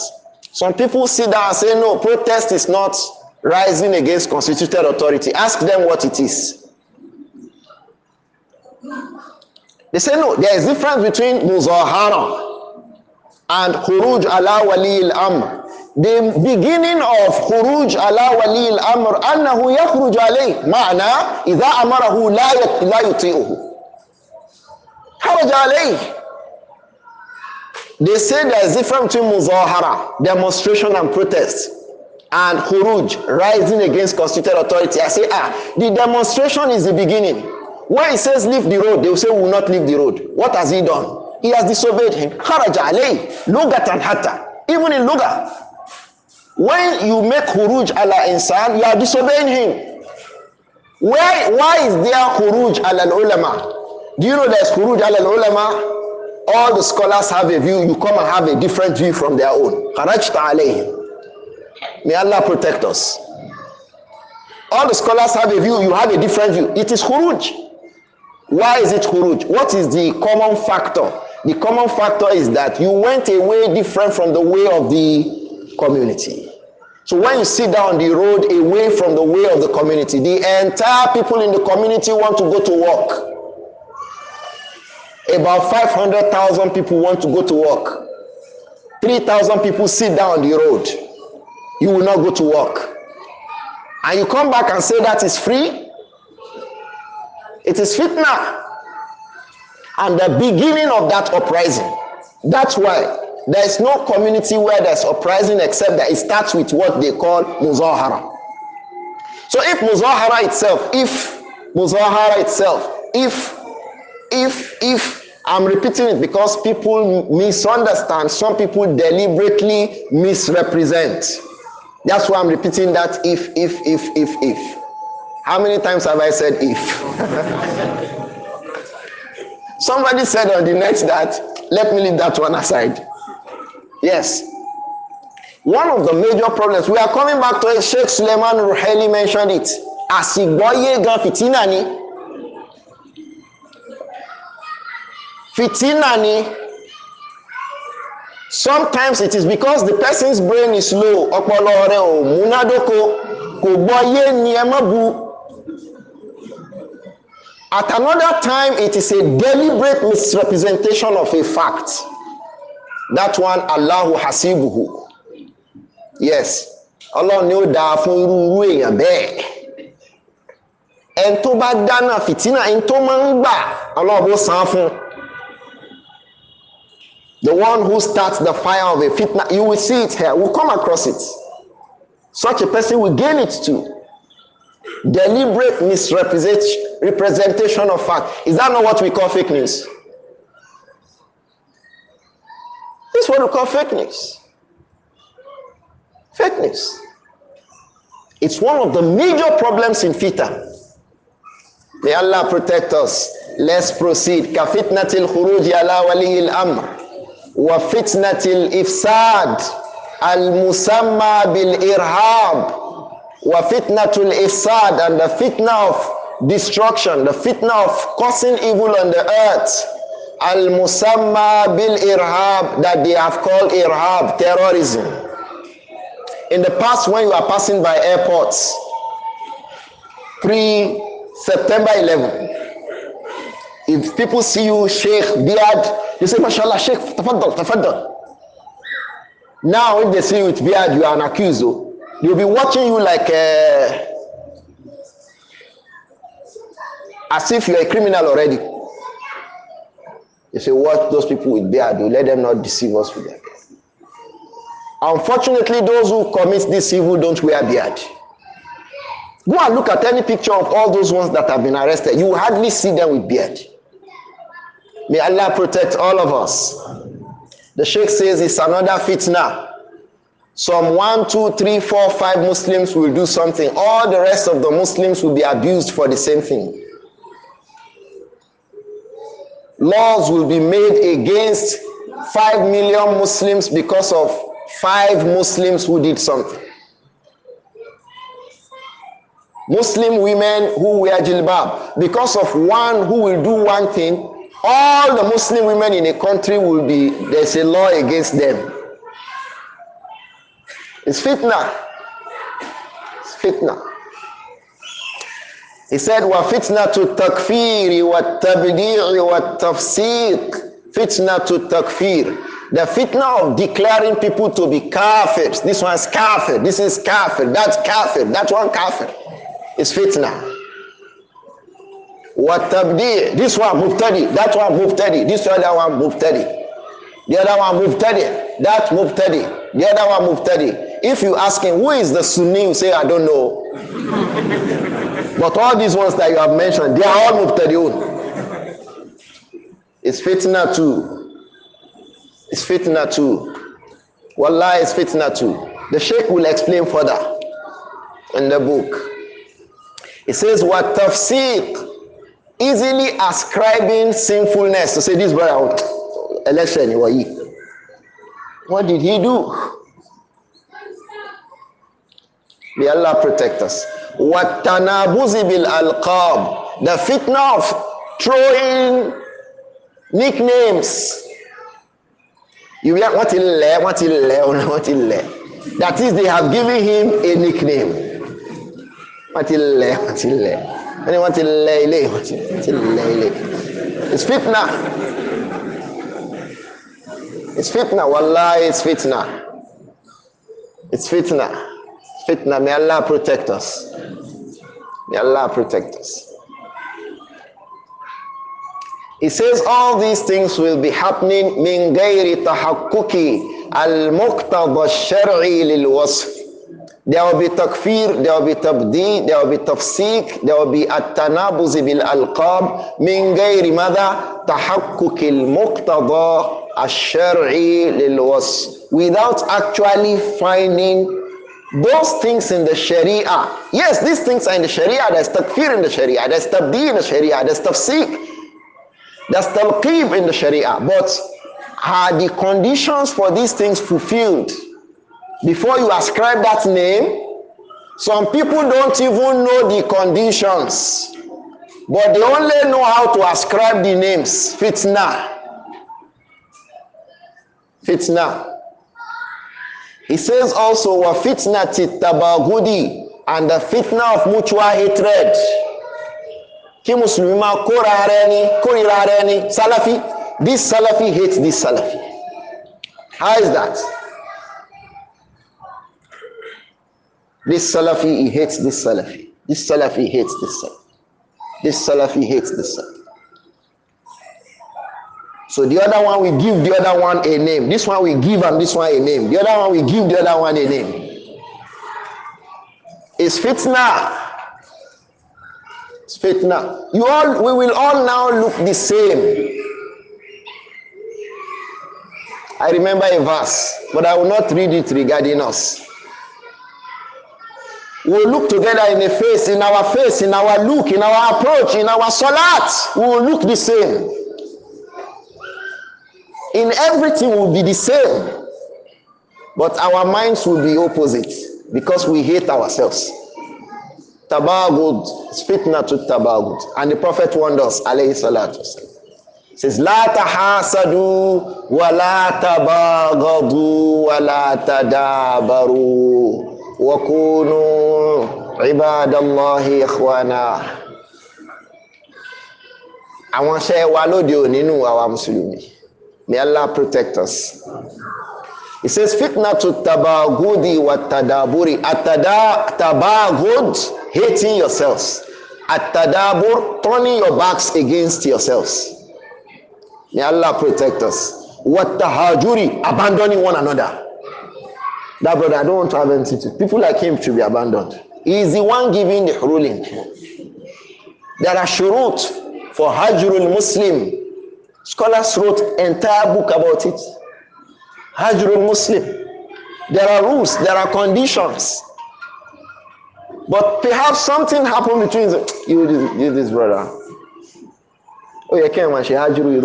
Some people sit down and say, no, protest is not rising against constituted authority. Ask them what it is. They say, no, there is a difference between muzahara and khuruj ala wali al-amr. The beginning of khuruj ala wali al-amr annahu yakhruj alayh ma'na idha amarahu la yuti'uhu. Kharaj alayh. They say there is a difference between muzahara, demonstration and protest, and khuruj, rising against constituted authority. I say, the demonstration is the beginning. When he says leave the road, they will say we will not leave the road. What has he done? He has disobeyed him. Kharaja alayh, lugatan hatta. Even in luga, when you make khuruj ala insan, you are disobeying him. Why is there khuruj ala ulama? Do you know there is khuruj ala ulama? All the scholars have a view, you come and have a different view from their own. Kharajta alayhim. May Allah protect us. All the scholars have a view, you have a different view. It is khuruj. Why is it khuruj? What is the common factor? The common factor is that you went a way different from the way of the community. So when you sit down the road away from the way of the community, the entire people in the community want to go to work. About 500,000 people want to go to work. 3,000 people sit down the road. You will not go to work. And you come back and say that is free? It is fitna. And the beginning of that uprising. That's why there is no community where there's uprising except that it starts with what they call muzahara. So if muzahara itself, if I'm repeating it because people misunderstand, some people deliberately misrepresent. That's why I'm repeating that if. How many times have I said if? Somebody said on the net that, let me leave that one aside. Yes. One of the major problems, we are coming back to it, Sheikh Suleiman Ruhaili mentioned it. Asigboye gan fitina ni. Fitina ni. Sometimes it is because the person's brain is low. Ọpọlọ rẹ̀ ò múnádóko, kò gbọ́yé ni ẹ má bu. At another time, it is a deliberate misrepresentation of a fact. That one, Allahu hasibuhu. Yes. Allah ni ó dáa fún irú èèyàn bẹ́ẹ̀. Ẹn tó bá dáná fìtínà, ẹn tó máa ń gbà, Allah bó san fún. The one who starts the fire of a fitna, you will see it here. We'll come across it. Such a person will gain it too. Deliberate misrepresentation of fact. Is that not what we call fake news? This is what we call fake news. Fake news. It's one of the major problems in fitan. May Allah protect us. Let's proceed. Kafitnatil khuruj ala wali al-amr wa fitnatil ifsad al-musamma bil irhab. Wa fitnatul ifsad, and the fitna of destruction, the fitna of causing evil on the earth, Al-Musamma bil-Irhab, that they have called Irhab, terrorism. In the past, when you are passing by airports, pre-September 11, if people see you, Sheikh, beard, you say, MashaAllah, Sheikh, tafaddal, tafaddal. Now, if they see you with beard, you are an accused. They'll be watching you like as if you're a criminal already. You say, watch those people with beard, you let them not deceive us with their beard. Unfortunately, those who commit this evil don't wear beard. Go and look at any picture of all those ones that have been arrested. You will hardly see them with beard. May Allah protect all of us. The Sheikh says it's another fitna. Some 1, 2, 3, 4, 5 Muslims will do something. All the rest of the Muslims will be abused for the same thing. Laws will be made against 5 million Muslims because of 5 Muslims who did something. Muslim women who wear jilbab, because of one who will do one thing, all the Muslim women in a country will be, there's a law against them. It's fitna. It's fitna. He said, وَفِتْنَةُ التَّكْفِيرِ وَالتَّبْدِيعِ وَالتَّفْسِيقِ فِتْنَةُ التَّكْفِيرِ. The fitna of declaring people to be kafirs. This one's kafir, this is kafir, that's kafir, that one kafir. It's fitna. وَالتَّبْدِيعِ. This one mubtadi, that one mubtadi, this other one mubtadi. The other one mubtadi, that mubtadi, the other one mubtadi. If you ask him, who is the Sunni? You say, I don't know. But all these ones that you have mentioned, they are all mubtadi'un. It's fitna too. It's fitna too. Wallah, it's fitna too. The Sheikh will explain further in the book. It says, what tafsiq, easily ascribing sinfulness. To say, this brother, election, what did he do? May Allah protect us. What tanabuzi bil alqab, the fitna of throwing nicknames. You want that is, they have given him a nickname. It's fitna. It's fitna. Wallah, it's fitna. It's fitna. Fitna. May Allah protect us. May Allah protect us. He says all these things will be happening min ghairi tahakkuki al-muqtada al-shar'i lil-wasf. There will be takfir, there will be tabdi, there will be tafsik, there will be at-tanabuz bil-alqab min ghairi madha tahakkuki al-muqtada al-shar'i lil-wasf, without actually finding those things in the Sharia. Yes, these things are in the Sharia. There's takfir in the Sharia, there's tabdi in the Sharia, there's tafsik, there's talqib in the Sharia. But are the conditions for these things fulfilled before you ascribe that name? Some people don't even know the conditions, but they only know how to ascribe the names. Fitna. Fitna. He says also, wa fitnati tabagudi, and the fitna of mutual hatred. Ki Muslima korirareni, Salafi, this Salafi hates this Salafi. How is that? This Salafi, he hates this Salafi. This Salafi hates this Salafi. This Salafi hates this Salafi. So the other one, we give the other one a name. This one we give and this one a name. The other one we give the other one a name. It's fitna. It's fitna. We will all now look the same. I remember a verse, but I will not read it regarding us. We will look together in a face, in our look, in our approach, in our salat. We will look the same. In everything will be the same, but our minds will be opposite because we hate ourselves. Tabagud, fitna to tabagud, and the Prophet warned us, alayhi salatu wasalam. It says, لا تحاسدوا ولا تباغضوا ولا تدابروا وكونوا عباد الله إخوانا. Àwọn ṣe wa lóde òní nínú àwa Mùsùlùmí. May Allah protect us. It says, fitnatu tabagudi wa tadaburi. Tabagud, hating yourselves. At-tadabur, turning your backs against yourselves. May Allah protect us. What tahajuri, abandoning one another. That brother, I don't want to have anything to. People like him should be abandoned. He is the one giving the ruling. There are shurut for Hajrul Muslim. Scholars wrote entire book about it. Hajrul Muslim. There are rules, there are conditions. But perhaps something happened between you this brother. Oh, you can't watch Hajru.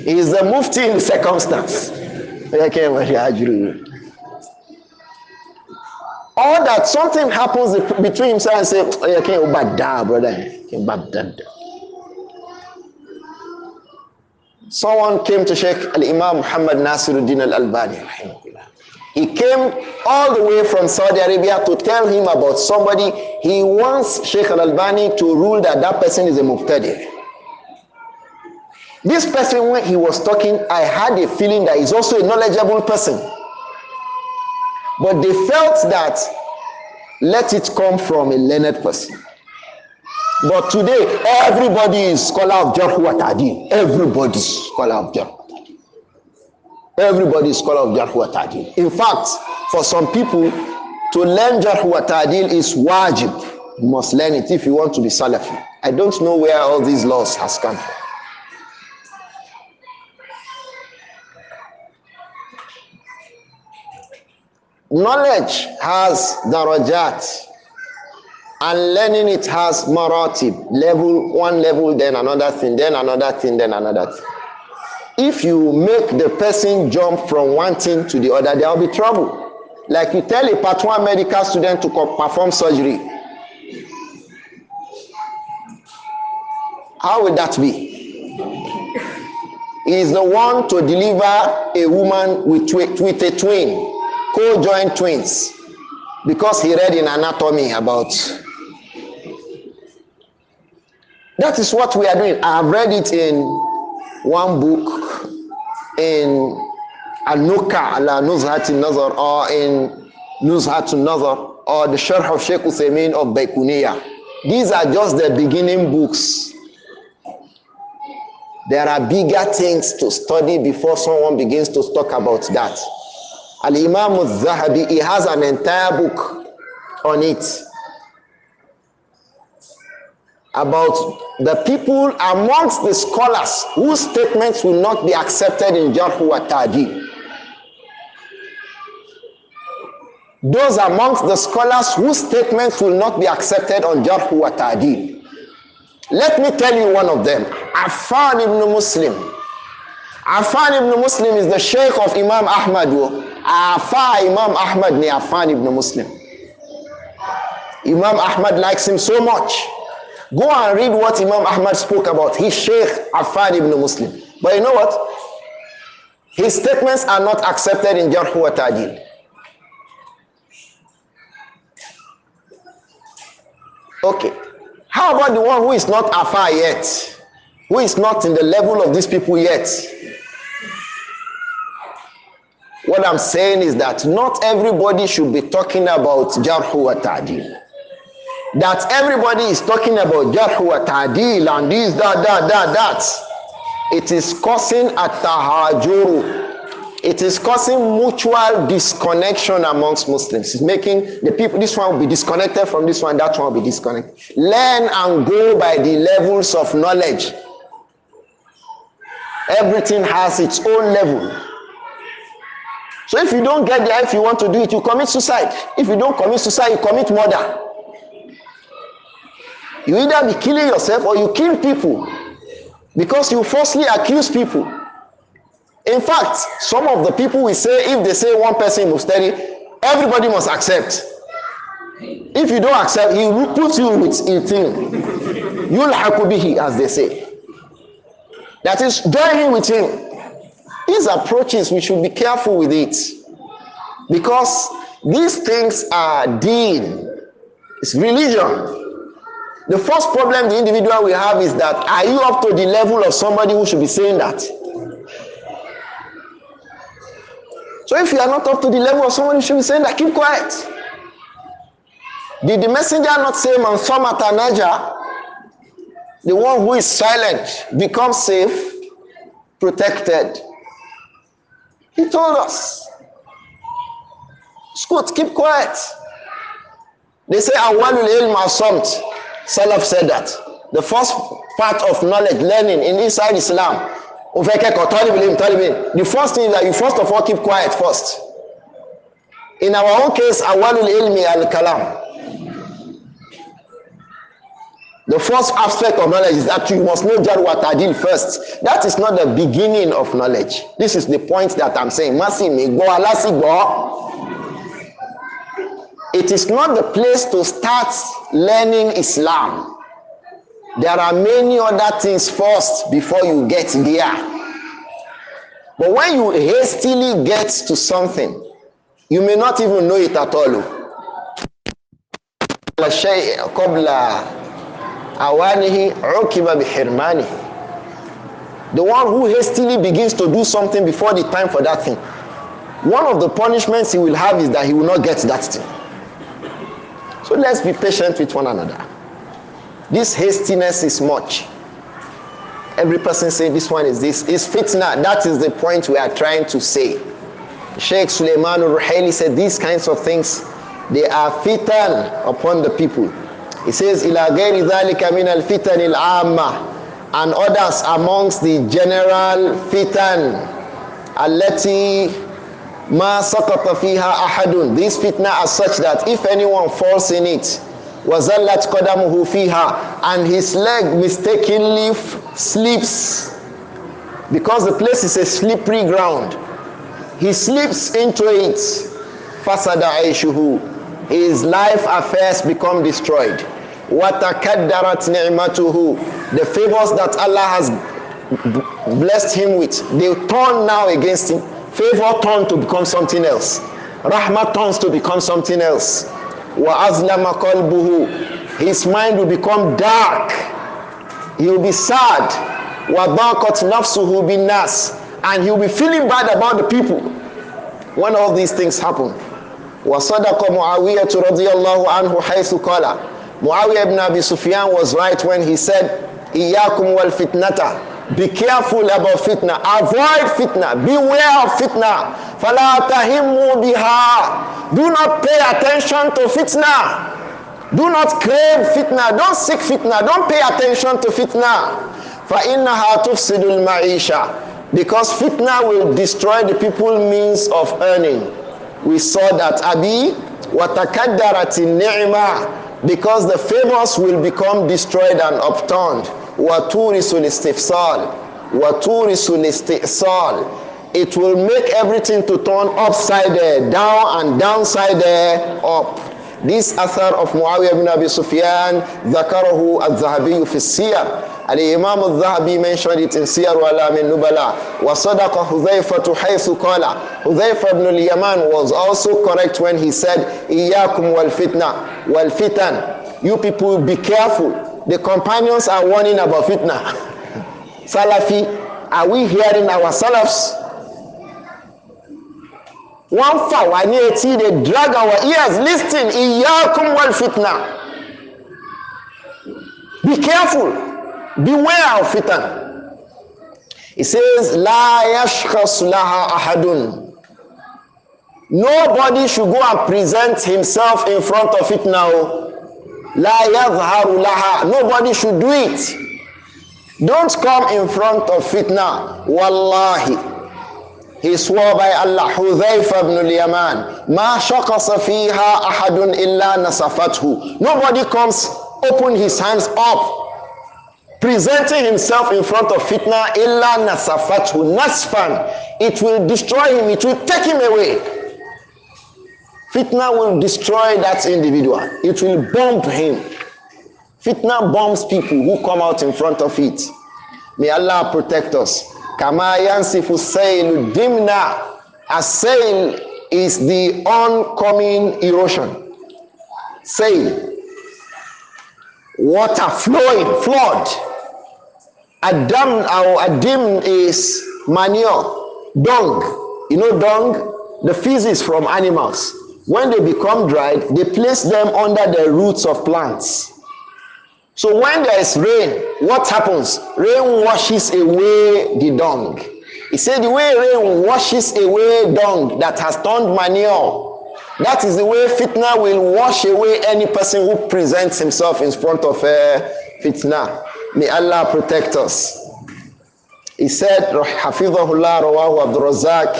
He is the mufti in the circumstance. You can't watch Hajru. Or that something happens between himself and say, oh, you can't bad brother. Someone came to Sheikh Al-Imam Muhammad Naasir Al-Albani. He came all the way from Saudi Arabia to tell him about somebody. He wants Sheikh Al-Albani to rule that that person is a Muqtadi. This person, when he was talking, I had a feeling that he's also a knowledgeable person. But they felt that let it come from a learned person. But today, everybody is scholar of Jarh wa Ta'dil. Everybody is scholar of Jarh. Everybody is scholar of Jarh wa Ta'dil. In fact, for some people, to learn Jarh wa Ta'dil is wajib. You must learn it if you want to be Salafi. I don't know where all these laws has come from. Knowledge has darajat, and learning it has maratib. Level, one level, then another thing, then another thing, then another thing. If you make the person jump from one thing to the other, there will be trouble. Like you tell a part 1 medical student to perform surgery. How would that be? He is the one to deliver a woman with a twin, co-joined twins, because he read in anatomy about. That is what we are doing. I have read it in one book, in Al-Nuka ala Nuzhat al-Nazar, or in Nuzhat al-Nazar, or the Sharh of Sheikh Uthaymeen of Baykuniya. These are just the beginning books. There are bigger things to study before someone begins to talk about that. Al-Imam al-Zahabi, he has an entire book on it, about the people amongst the scholars whose statements will not be accepted in Jarh wa Ta'dil. Those amongst the scholars whose statements will not be accepted on Jarh wa Ta'dil. Let me tell you one of them. Affan ibn Muslim. Affan ibn Muslim is the Sheikh of Imam Ahmad. Imam Ahmad ni Affan ibn Muslim. Imam Ahmad likes him so much. Go and read what Imam Ahmad spoke about his Sheikh Affan ibn Muslim. But you know what? His statements are not accepted in Jarh wa Ta'dil. Okay. How about the one who is not Afar yet? Who is not in the level of these people yet? What I'm saying is that not everybody should be talking about Jarh wa Ta'dil. That everybody is talking about Jarh wa Ta'dil and this, that. It is causing at-tahajuru. It is causing mutual disconnection amongst Muslims. It's making the people, this one will be disconnected from this one, that one will be disconnected. Learn and go by the levels of knowledge. Everything has its own level. So if you don't get there, if you want to do it, you commit suicide. If you don't commit suicide, you commit murder. You either be killing yourself or you kill people because you falsely accuse people. In fact, some of the people will say, if they say one person must study, everybody must accept. If you don't accept, he puts you with a thing. You'll hakubihi, as they say. That is joining with him. These approaches, we should be careful with it. Because these things are deen. It's religion. The first problem the individual will have is that, are you up to the level of somebody who should be saying that? So if you are not up to the level of someone who should be saying that, keep quiet. Did the messenger not say, Man samata naja? The one who is silent becomes safe, protected. He told us. Scoot, keep quiet. They say, Awalul ilm asamt. Salaf said that. The first part of knowledge, learning in inside Islam, the first thing is that you first of all keep quiet first. In our own case, Awalul ilmi al-kalam. The first aspect of knowledge is that you must know jar wa ta'dil first. That is not the beginning of knowledge. This is the point that I'm saying. It is not the place to start learning Islam. There are many other things first before you get there. But when you hastily get to something, you may not even know it at all. The one who hastily begins to do something before the time for that thing, one of the punishments he will have is that he will not get that thing. So let's be patient with one another. This hastiness is much. Every person say this one is this. It's fitna. That is the point we are trying to say. Sheikh Sulaiman al-Ruhaili said these kinds of things, they are fitan upon the people. He says, إِلَى غَيْرِ ذَلِكَ مِنَ الْفِتَنِ الْعَامَّةِ, and others amongst the general fitan, الَّتِي مَا سَقَطَ فِيهَا أَحَدٌ. These fitna are such that if anyone falls in it, وَزَلَّتْ قَدَمُهُ فِيهَا, and his leg mistakenly slips, because the place is a slippery ground, he slips into it, فَسَدَ عَيْشُهُ, his life affairs become destroyed. وَتَكَدَّرَتْ نِعْمَتُهُ, the favors that Allah has blessed him with, they turn now against him. Favor turns to become something else. Rahmah turns to become something else. وَأَظْلَمَ قَلْبُهُ, his mind will become dark. He will be sad. وَضَاقَتْ نَفْسُهُ بِالنَّاسِ, and he will be feeling bad about the people when all these things happen. وَصَدَقَ مُعَاوِيَةُ رَضِيَ اللَّهُ عَنْهُ حَيْثُ قَالَ, Muawiyah ibn Abi Sufyan was right when he said, إِيَّاكُمْ وَالْفِتْنَةَ, be careful about fitna, avoid fitna, beware of fitna. فَلَا تَهِمُّوا بِهَا, do not pay attention to fitna, do not crave fitna, don't seek fitna, don't pay attention to fitna. فَإِنَّهَا تُفْسِدُ الْمَعِيشَةِ, because fitna will destroy the people's means of earning. We saw that Abi وَتَكَدَّرَتِ النِّعْمَةِ, because the favors will become destroyed and upturned. وَتُورِسُ الْإِسْتِفْصَالِ وَتُورِسُ الْإِسْتِئْصَالِ, it will make everything to turn upside down and downside up. This athar of Muawiyah ibn Abi Sufyan, ذكره الذهبي في السير, Al-Imam al-Zahabi mentioned it in Siyar wa Alam al-Nubala. وَصَدَقَ حُذَيْفَةُ حَيْثُ قَالَ, Hudhayfa ibn al-Yaman was also correct when he said, إِيَّاكُمْ وَالْفِتْنَةِ وَالْفِتَنِ, you people be careful. The companions are warning about fitna. Salafi, are we hearing our Salafs? One fawani, they drag our ears. Listen, إِيَّاكُمْ وَالْفِتْنَةِ, be careful. Beware of fitan. It says, La yashkhas laha ahadun. Nobody should go and present himself in front of it now. La yadhharu laha. Nobody should do it. Don't come in front of fitna. Wallahi. He swore by Allah, Hudhayfa ibn al-Yaman, Ma shaqasa fiha ahadun illa nasafathu. Nobody comes, open his hands up, presenting himself in front of fitna, illa nasafathu, nasfan, it will destroy him, it will take him away. Fitna will destroy that individual, it will bomb him. Fitna bombs people who come out in front of it. May Allah protect us. Kama yansifu saylu dimna. A sail is the oncoming erosion. Sail. Water flowing, flood. Adam or adim is manure, dung. You know dung? The feces from animals. When they become dried, they place them under the roots of plants. So when there is rain, what happens? Rain washes away the dung. He said the way rain washes away dung that has turned manure, that is the way fitna will wash away any person who presents himself in front of fitna. May Allah protect us. He said, حفظه الله ورعاه عبد الرزاق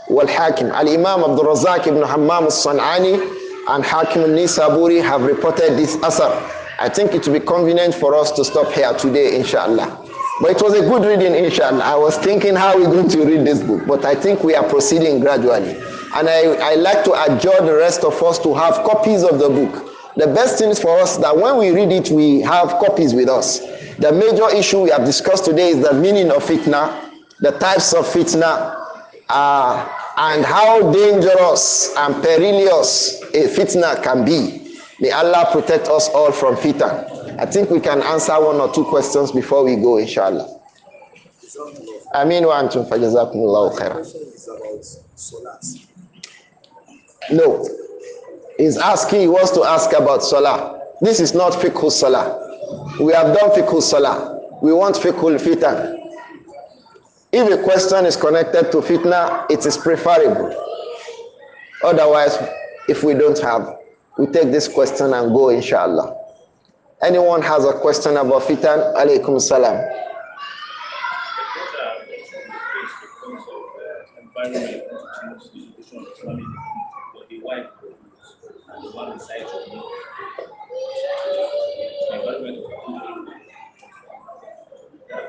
والحاكم. Al-Imam Abdurrauf ibn Hammam al-San'ani and Hakim al-Nisaburi have reported this asar. I think it will be convenient for us to stop here today, inshallah. But it was a good reading, inshallah. I was thinking how we're going to read this book, but I think we are proceeding gradually. And I like to adjure the rest of us to have copies of the book. The best thing is for us that when we read it, we have copies with us. The major issue we have discussed today is the meaning of fitna, the types of fitna, and how dangerous and perilous a fitna can be. May Allah protect us all from fitna. I think we can answer one or two questions before we go, inshallah. Ameen wa antum fajazakumullahu khairan. No. He wants to ask about salah. This is not fiqh salah. We have done fiqh salah. We want fiqh fitna. If a question is connected to fitna, it is preferable. Otherwise, if we don't have, we take this question and go, inshallah. Anyone has a question about fitna? Alaykum salam.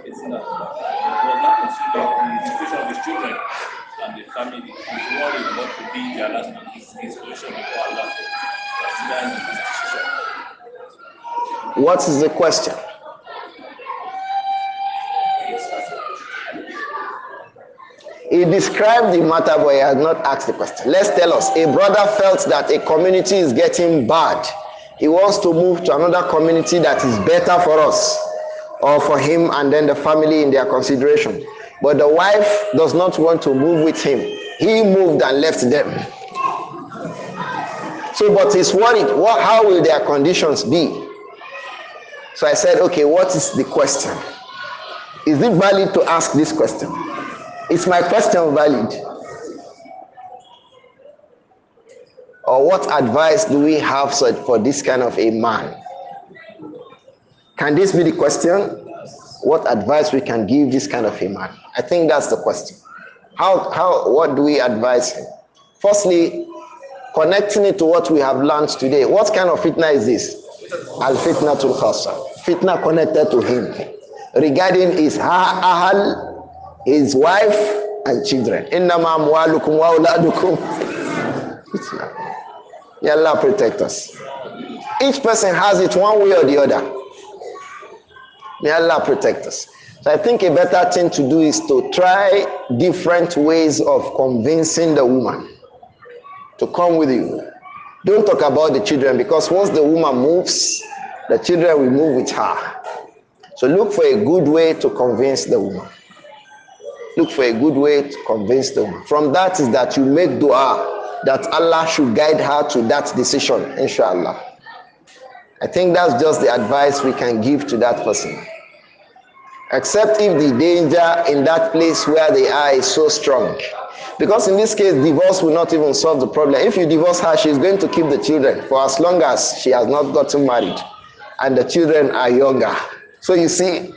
It's not. It was not considered the situation of his children and the family. He's worried what to be their last situation before Allah.
What is the question? He described the matter, but he has not asked the question. Let's tell us. A brother felt that a community is getting bad. He wants to move to another community that is better for us, or for him and then the family in their consideration. But the wife does not want to move with him. He moved and left them. So, but he's worried. How will their conditions be? So I said, okay, what is the question? Is it valid to ask this question? Is my question valid? Or what advice do we have for this kind of a man? Can this be the question? What advice we can give this kind of a man? I think that's the question. What do we advise him? Firstly, connecting it to what we have learned today. What kind of fitna is this? Al-fitnatul khassa. Fitna connected to him. Regarding his ahal, his wife and children. Innama amwalukum wa auladukum. May Allah protect us. Each person has it one way or the other. May Allah protect us. So I think a better thing to do is to try different ways of convincing the woman to come with you. Don't talk about the children, because once the woman moves, the children will move with her. So look for a good way to convince the woman. Look for a good way to convince the woman. From that is that you make dua that Allah should guide her to that decision, inshallah. I think that's just the advice we can give to that person. Except if the danger in that place where they are is so strong. Because in this case, divorce will not even solve the problem. If you divorce her, she's going to keep the children for as long as she has not gotten married. And the children are younger. So you see,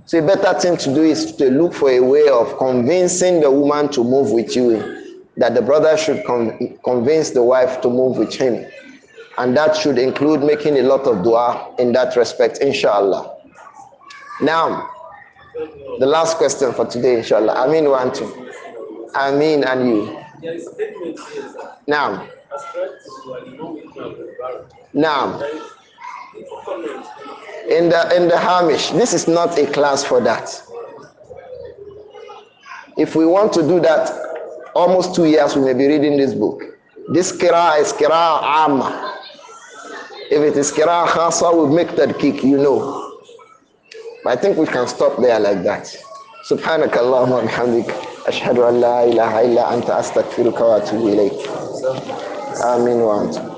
so a better thing to do is to look for a way of convincing the woman to move with you. That the brother should convince the wife to move with him. And that should include making a lot of dua in that respect, inshallah. Now, the last question for today, inshallah. Ameen wa antum. Ameen and you. Now. Now. In the Hamish, this is not a class for that. If we want to do that, almost 2 years we may be reading this book. This qira'ah is qira'ah amma. If it is qira'ah khasa, we'll make that kick, you know. I think we can stop there like that. سبحانك اللهم وبحمدك أشهد أن لا إله إلا أنت أستغفرك وأتوب إليك آمين وأنتم